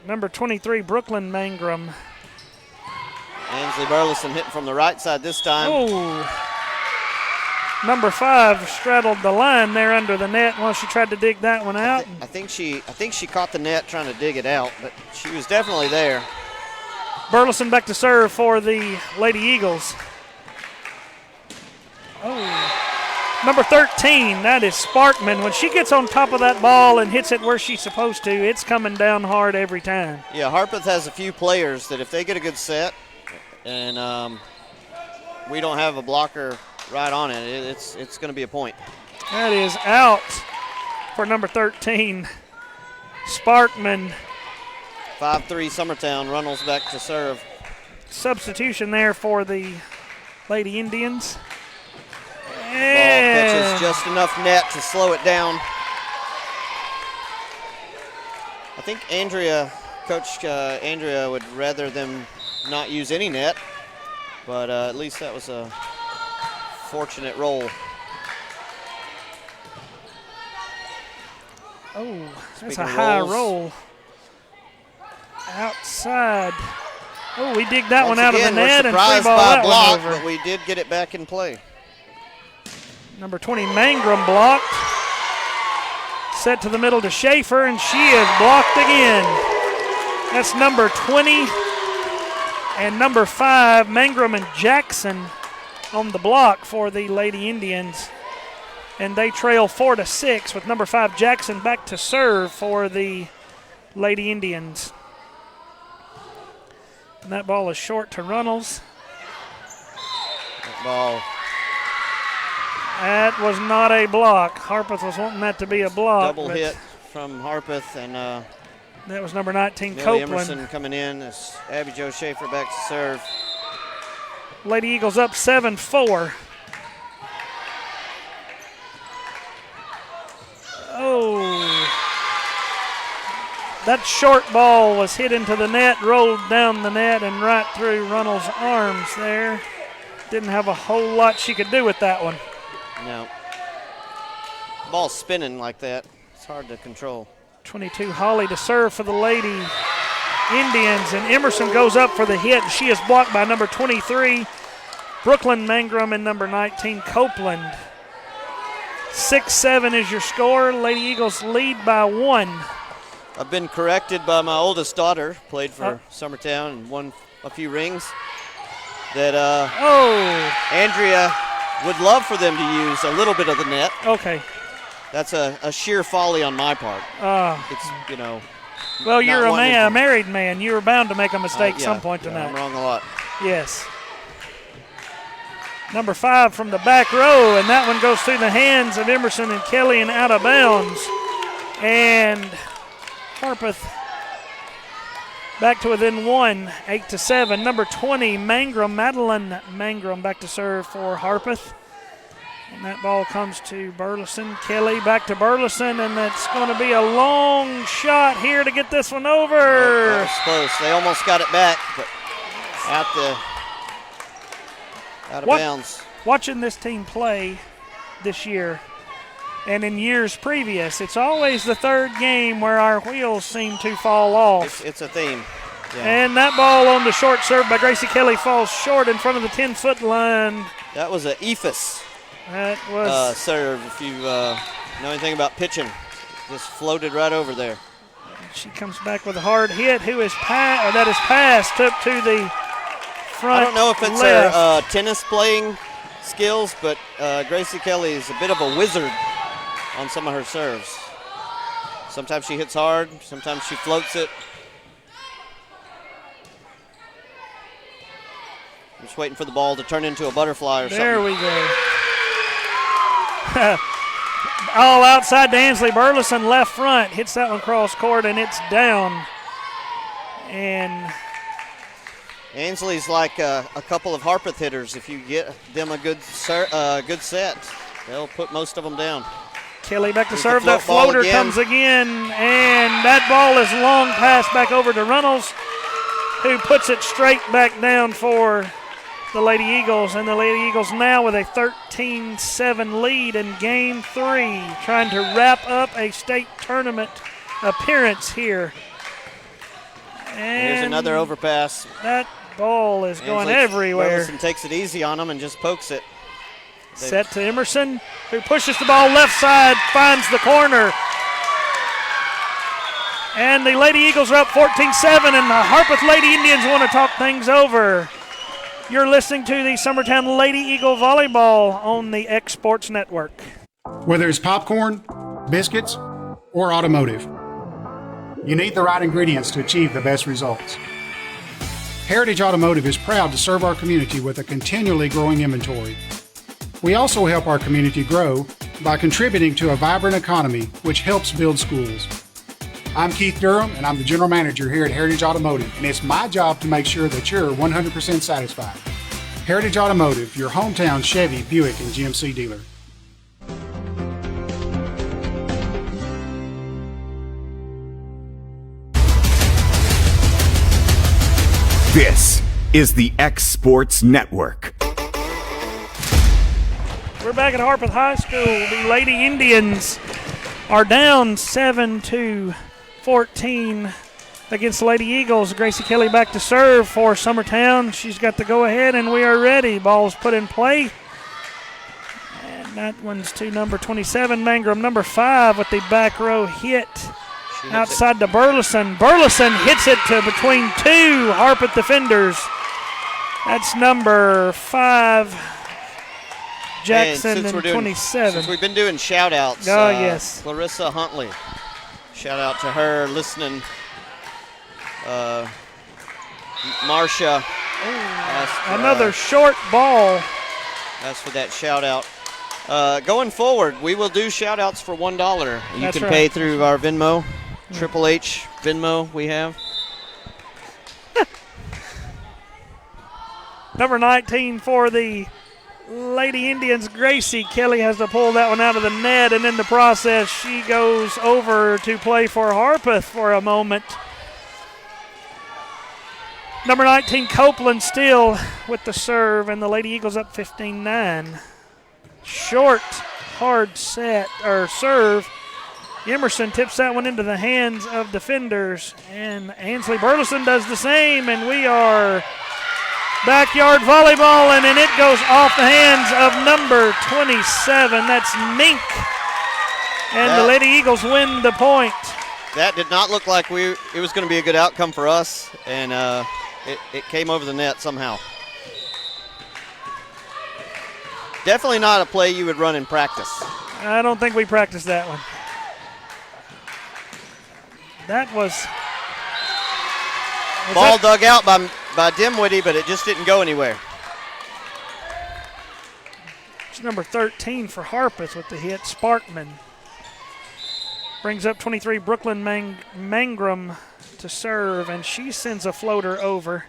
Number 23, Brooklyn Mangrum. Ansley Burleson hitting from the right side this time. Oh. Number 5 straddled the line there under the net once she tried to dig that one out. I think she caught the net trying to dig it out, but she was definitely there. Burleson back to serve for the Lady Eagles. Oh. Number 13, that is Sparkman. When she gets on top of that ball and hits it where she's supposed to, it's coming down hard every time. Yeah, Harpeth has a few players that if they get a good set and we don't have a blocker right on it, it's going to be a point. That is out for number 13, Sparkman. 5-3 Summertown. Runnels back to serve. Substitution there for the Lady Indians. Ball catches just enough net to slow it down. I think Coach Andrea would rather them not use any net, but at least that was a fortunate roll. Oh, that's Speaking a of high rolls. roll. Outside. Oh, we dig that Once one out of the again, net we're and free surprised ball by that block, one over. but we did get it back in play. Number 20, Mangrum blocked. Set to the middle to Schaefer, and she is blocked again. That's number 20 and number 5, Mangrum and Jackson on the block for the Lady Indians. And they trail 4-6 with number 5, Jackson, back to serve for the Lady Indians. And that ball is short to Runnels. That ball. That was not a block. Harpeth was wanting that to be a block. Double hit from Harpeth, and that was number 19, Millie Copeland. Emerson coming in as Abby Jo Schaefer back to serve. Lady Eagles up 7-4. Oh. That short ball was hit into the net, rolled down the net, and right through Runnels' arms there. Didn't have a whole lot she could do with that one. No. Ball spinning like that. It's hard to control. 22, Holly to serve for the Lady Indians, and Emerson goes up for the hit. She is blocked by number 23, Brooklyn Mangrum, and number 19, Copeland. 6-7 is your score. Lady Eagles lead by 1. I've been corrected by my oldest daughter, played for Summertown and won a few rings, that Andrea would love for them to use a little bit of the net. Okay. That's a sheer folly on my part. It's, Well, you're not a wanting man, a to- married man. You were bound to make a mistake yeah, some point yeah, tonight. I'm wrong a lot. Yes. Number 5 from the back row, and that one goes through the hands of Emerson and Kelly and out of bounds. And Harpeth back to within 1, 8-7. Number 20, Mangrum, Madeline Mangrum, back to serve for Harpeth. And that ball comes to Burleson. Kelly back to Burleson, and that's going to be a long shot here to get this one over. That was close. They almost got it back, but out of bounds. Watching this team play this year and in years previous, it's always the third game where our wheels seem to fall off. It's a theme. Yeah. And that ball on the short serve by Gracie Kelly falls short in front of the 10-foot line. That was an ephus That was serve, if you know anything about pitching. Just floated right over there. She comes back with a hard hit. That is passed, took to the front I don't know if it's left. her tennis playing skills, but Gracie Kelly is a bit of a wizard on some of her serves. Sometimes she hits hard, sometimes she floats it. I'm just waiting for the ball to turn into a butterfly or something. There we go. All outside to Ansley Burleson, left front. Hits that one cross court, and it's down. And Ansley's like a couple of Harpeth hitters. If you get them a good set, they'll put most of them down. Kelly back to Here's serve. the That float ball floater again. comes again, and that ball is long pass back over to Runnels, who puts it straight back down for the Lady Eagles. And the Lady Eagles now with a 13-7 lead in Game 3, trying to wrap up a state tournament appearance here. And Here's another overpass. that ball is going Ansley everywhere. Burleson takes it easy on them and just pokes it. Set to Emerson, who pushes the ball left side, finds the corner. And the Lady Eagles are up 14-7, and the Harpeth Lady Indians want to talk things over. You're listening to the Summertown Lady Eagle Volleyball on the X Sports Network. Whether it's popcorn, biscuits, or automotive, you need the right ingredients to achieve the best results. Heritage Automotive is proud to serve our community with a continually growing inventory. We also help our community grow by contributing to a vibrant economy, which helps build schools. I'm Keith Durham, and I'm the General Manager here at Heritage Automotive, and it's my job to make sure that you're 100% satisfied. Heritage Automotive, your hometown Chevy, Buick, and GMC dealer. This is the X Sports Network. We're back at Harpeth High School. The Lady Indians are down 7-14 against the Lady Eagles. Gracie Kelly back to serve for Summertown. She's got the go-ahead, and we are ready. Ball's put in play. And that one's to number 27, Mangrum. Number 5 with the back row hit. Outside to Burleson. Burleson hits it to between two Harpeth defenders. That's number 5, Jackson, and 27. Since we've been doing shout-outs, yes. Clarissa Huntley. Shout out to her listening. Marcia. Another short ball. That's for that shout-out. Going forward, we will do shout-outs for $1. You can pay through our Venmo. Triple H Venmo we have. Number 19 for the Lady Indians, Gracie Kelly, has to pull that one out of the net, and in the process she goes over to play for Harpeth for a moment. Number 19, Copeland, still with the serve, and the Lady Eagles up 15-9. Short, hard set, or serve. Emerson tips that one into the hands of defenders, and Ansley Burleson does the same, and we are backyard volleyball, and then it goes off the hands of number 27. That's Mink, and the Lady Eagles win the point. That did not look like it was going to be a good outcome for us, and it came over the net somehow. Definitely not a play you would run in practice. I don't think we practiced that one. That was ball dug out by Dimwitty, but it just didn't go anywhere. It's number 13 for Harpeth with the hit. Sparkman brings up 23, Brooklyn Mangrum to serve, and she sends a floater over.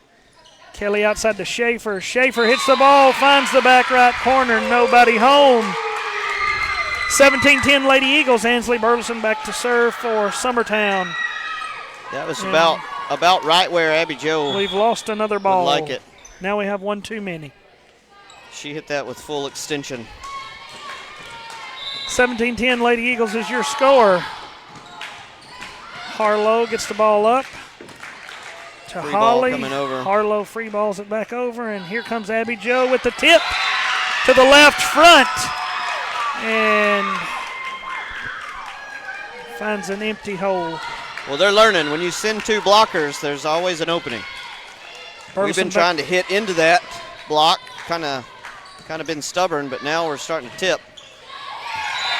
Kelly outside to Schaefer. Schaefer hits the ball, finds the back right corner, nobody home. 17-10 Lady Eagles. Ansley Burleson back to serve for Summertown. That was about right where Abby Jo. We've lost another ball. Would like it. Now we have one too many. She hit that with full extension. 17-10 Lady Eagles is your score. Harlow gets the ball up to Free Holly. ball coming over. Harlow free balls it back over, and here comes Abby Jo with the tip to the left front. And finds an empty hole. Well, they're learning. When you send two blockers, there's always an opening. We've been trying to hit into that block, kind of been stubborn, but now we're starting to tip.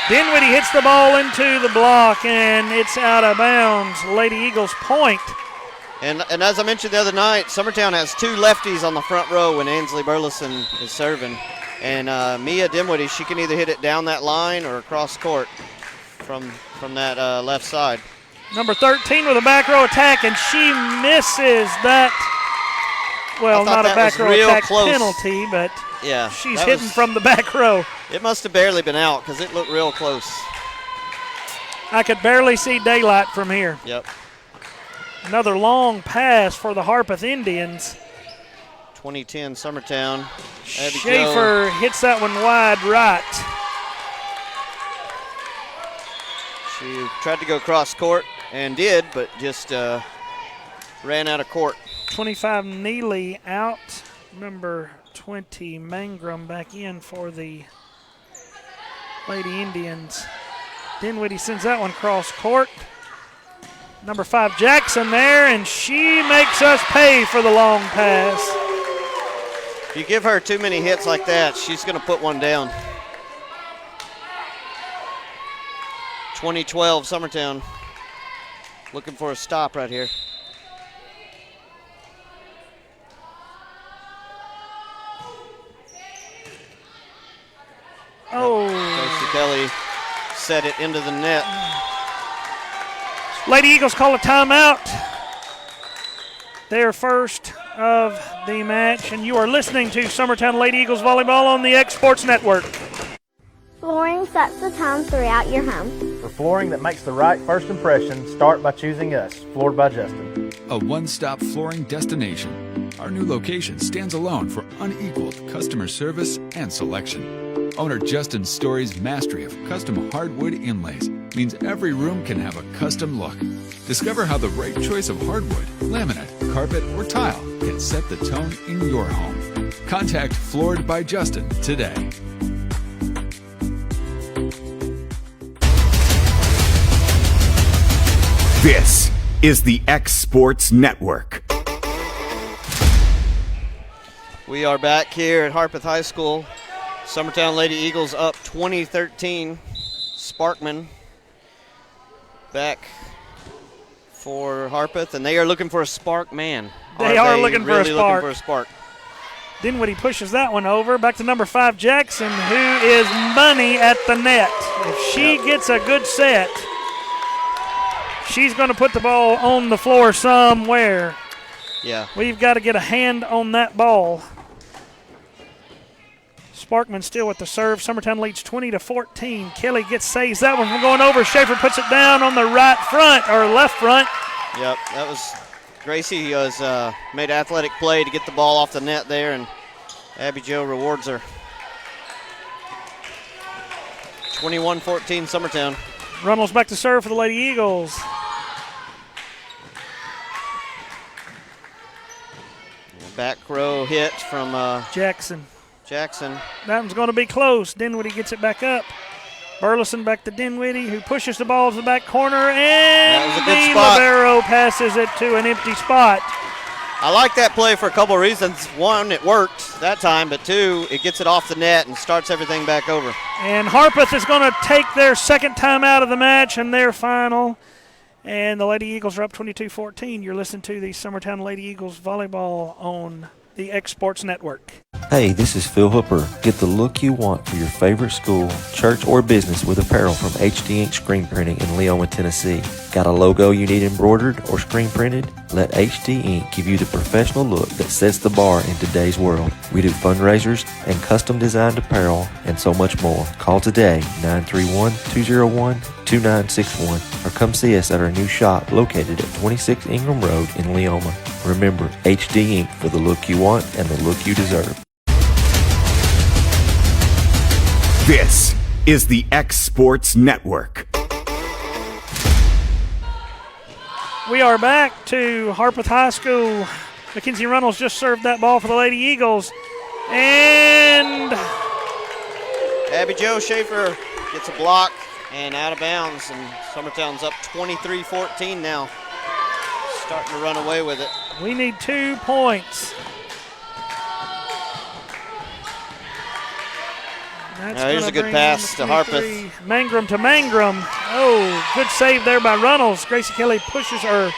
Dinwiddie hits the ball into the block, and it's out of bounds. Lady Eagles point. And as I mentioned the other night, Summertown has two lefties on the front row when Ansley Burleson is serving. And Mia Dimwitty, she can either hit it down that line or across court from that left side. Number 13 with a back row attack, and she misses that. Well, not a back row attack penalty, but yeah, she's hitting from the back row. It must have barely been out because it looked real close. I could barely see daylight from here. Yep. Another long pass for the Harpeth Indians. 2010 Summertown. Abby Schaefer hits that one wide right. She tried to go cross court and did, but just ran out of court. 25 Neely out. Number 20 Mangrum back in for the Lady Indians. Dinwiddie sends that one cross court. Number 5 Jackson there, and she makes us pay for the long pass. If you give her too many hits like that, she's going to put one down. 2012 Summertown looking for a stop right here. Oh. Tracy Kelly set it into the net. Lady Eagles call a timeout. Their first of the match, and you are listening to Summertown Lady Eagles Volleyball on the X Sports Network. Flooring sets the tone throughout your home. For flooring that makes the right first impression, start by choosing us, Floored by Justin. A one-stop flooring destination. Our new location stands alone for unequaled customer service and selection. Owner Justin Story's mastery of custom hardwood inlays means every room can have a custom look. Discover how the right choice of hardwood, laminate, carpet, or tile can set the tone in your home. Contact Floored by Justin today. This is the X Sports Network. We are back here at Harpeth High School. Summertown Lady Eagles up 20-13. Sparkman back for Harpeth, and they are looking for a spark man. They are looking for a spark. Looking for a spark. Dinwiddie pushes that one over. Back to number 5, Jackson, who is money at the net. If she gets a good set, she's going to put the ball on the floor somewhere. Yeah. We've got to get a hand on that ball. Sparkman still with the serve. Summertown leads 20-14. Kelly saves that one from going over. Schaefer puts it down on the right front, or left front. Yep, that was Gracie was made athletic play to get the ball off the net there, and Abby Jo rewards her. 21-14 Summertown. Runnels back to serve for the Lady Eagles. Back row hit from Jackson. That one's going to be close. Dinwiddie gets it back up. Burleson back to Dinwiddie, who pushes the ball to the back corner, and the libero passes it to an empty spot. I like that play for a couple of reasons. One, it worked that time, but two, it gets it off the net and starts everything back over. And Harpeth is going to take their second time out of the match and their final. And the Lady Eagles are up 22-14. You're listening to the Summertown Lady Eagles Volleyball on the X Sports Network. Hey, this is Phil Hooper. Get the look you want for your favorite school, church, or business with apparel from HD Ink Screen Printing in Leoma, Tennessee. Got a logo you need embroidered or screen printed? Let HD Ink give you the professional look that sets the bar in today's world. We do fundraisers and custom designed apparel and so much more. Call today, 931-201-2961, or come see us at our new shop located at 26 Ingram Road in Leoma. Remember, HD Ink for the look you want and the look you deserve. This is the X Sports Network. We are back to Harpeth High School. Mackenzie Runnels just served that ball for the Lady Eagles. And Abby Jo Schaefer gets a block and out of bounds, and Summertown's up 23-14 now. Starting to run away with it. We need 2 points. Here's a good pass to Harpeth. Mangrum to Mangrum. Oh, good save there by Runnels. Gracie Kelly pushes her,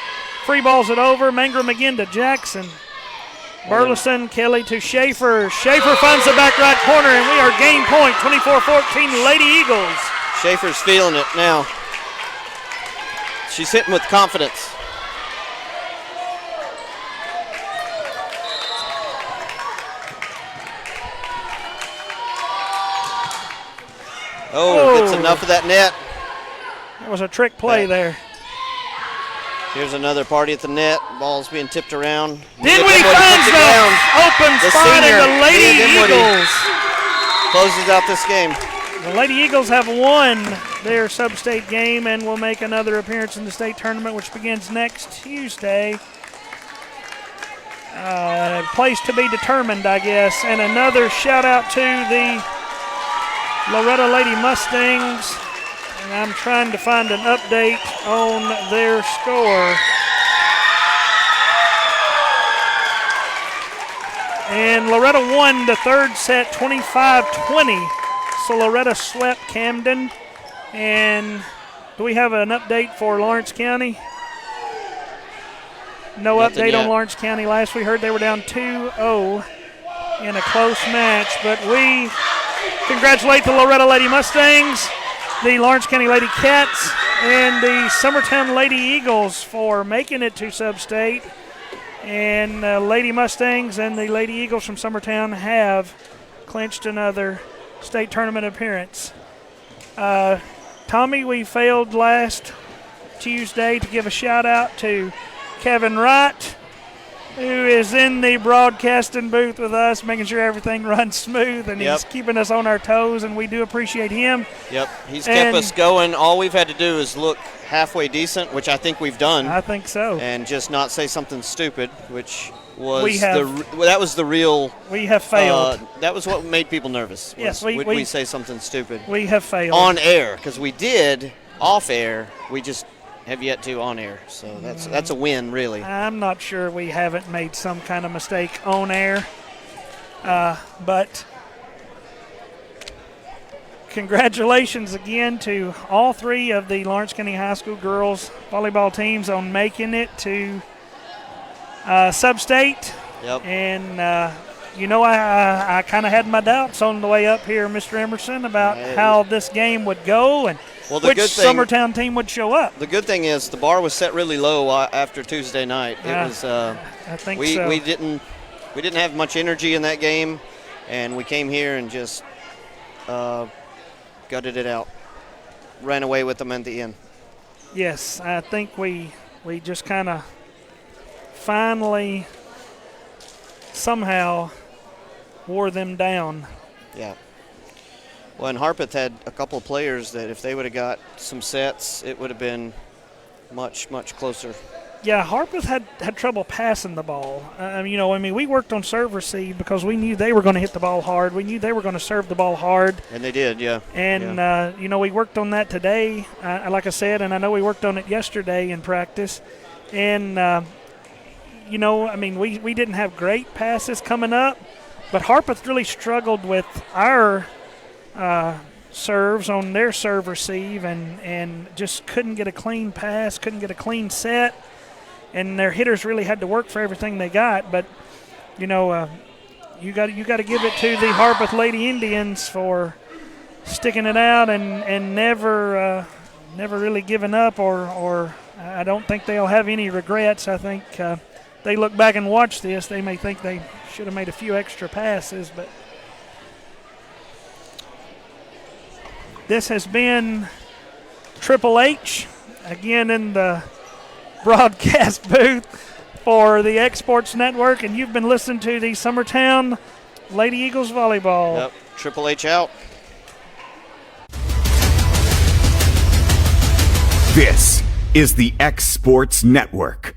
free balls it over. Mangrum again to Jackson. Burleson, Kelly to Schaefer. Schaefer finds the back right corner, and we are game point, 24-14, Lady Eagles. Schaefer's feeling it now. She's hitting with confidence. Oh, gets enough of that net. That was a trick play there. Here's another party at the net. Ball's being tipped around. Dinwiddie finds the open spot, and the Lady Eagles closes out this game. The Lady Eagles have won their Substate game and will make another appearance in the state tournament, which begins next Tuesday. Place to be determined, I guess. And another shout out to the Loretta Lady Mustangs, and I'm trying to find an update on their score. And Loretta won the third set 25-20. So Loretta swept Camden. And do we have an update for Lawrence County? No Nothing update yet. on Lawrence County. Last we heard they were down 2-0 in a close match. But we congratulate the Loretta Lady Mustangs, the Lawrence County Lady Cats, and the Summertown Lady Eagles for making it to Substate. And Lady Mustangs and the Lady Eagles from Summertown have clinched another state tournament appearance. Tommy, we failed last Tuesday to give a shout out to Kevin Wright, who is in the broadcasting booth with us, making sure everything runs smooth, and he's keeping us on our toes, and we do appreciate him. Yep, he's kept us going. All we've had to do is look halfway decent, which I think we've done. I think so. And just not say something stupid, which was that was the real. We have failed. That was what made people nervous. Yes, we say something stupid. We have failed on air, because we did off air. We just have yet to on air, so that's a win, really. I'm not sure we haven't made some kind of mistake on air, but congratulations again to all three of the Lawrence County High School girls volleyball teams on making it to Substate. Yep. And I kind of had my doubts on the way up here, Mr. Emerson, about how this game would go and which Summertown team would show up. The good thing is the bar was set really low after Tuesday night. It was. I think we so. we didn't have much energy in that game, and we came here and just gutted it out, ran away with them at the end. Yes, I think we just kind of finally somehow wore them down. Yeah. Well, and Harpeth had a couple of players that if they would have got some sets, it would have been much, much closer. Yeah, Harpeth had trouble passing the ball. We worked on serve receive because we knew they were going to hit the ball hard. We knew they were going to serve the ball hard. And they did, yeah. And, we worked on that today, like I said, and I know we worked on it yesterday in practice. And, we didn't have great passes coming up, but Harpeth really struggled with our serves on their serve receive and just couldn't get a clean pass, couldn't get a clean set, and their hitters really had to work for everything they got. But you got to give it to the Harpeth Lady Indians for sticking it out and never really giving up, or I don't think they'll have any regrets. I think they look back and watch this, they may think they should have made a few extra passes, but this has been Triple H, again in the broadcast booth for the Exports Network, and you've been listening to the Summertown Lady Eagles Volleyball. Yep, Triple H out. This is the X Sports Network.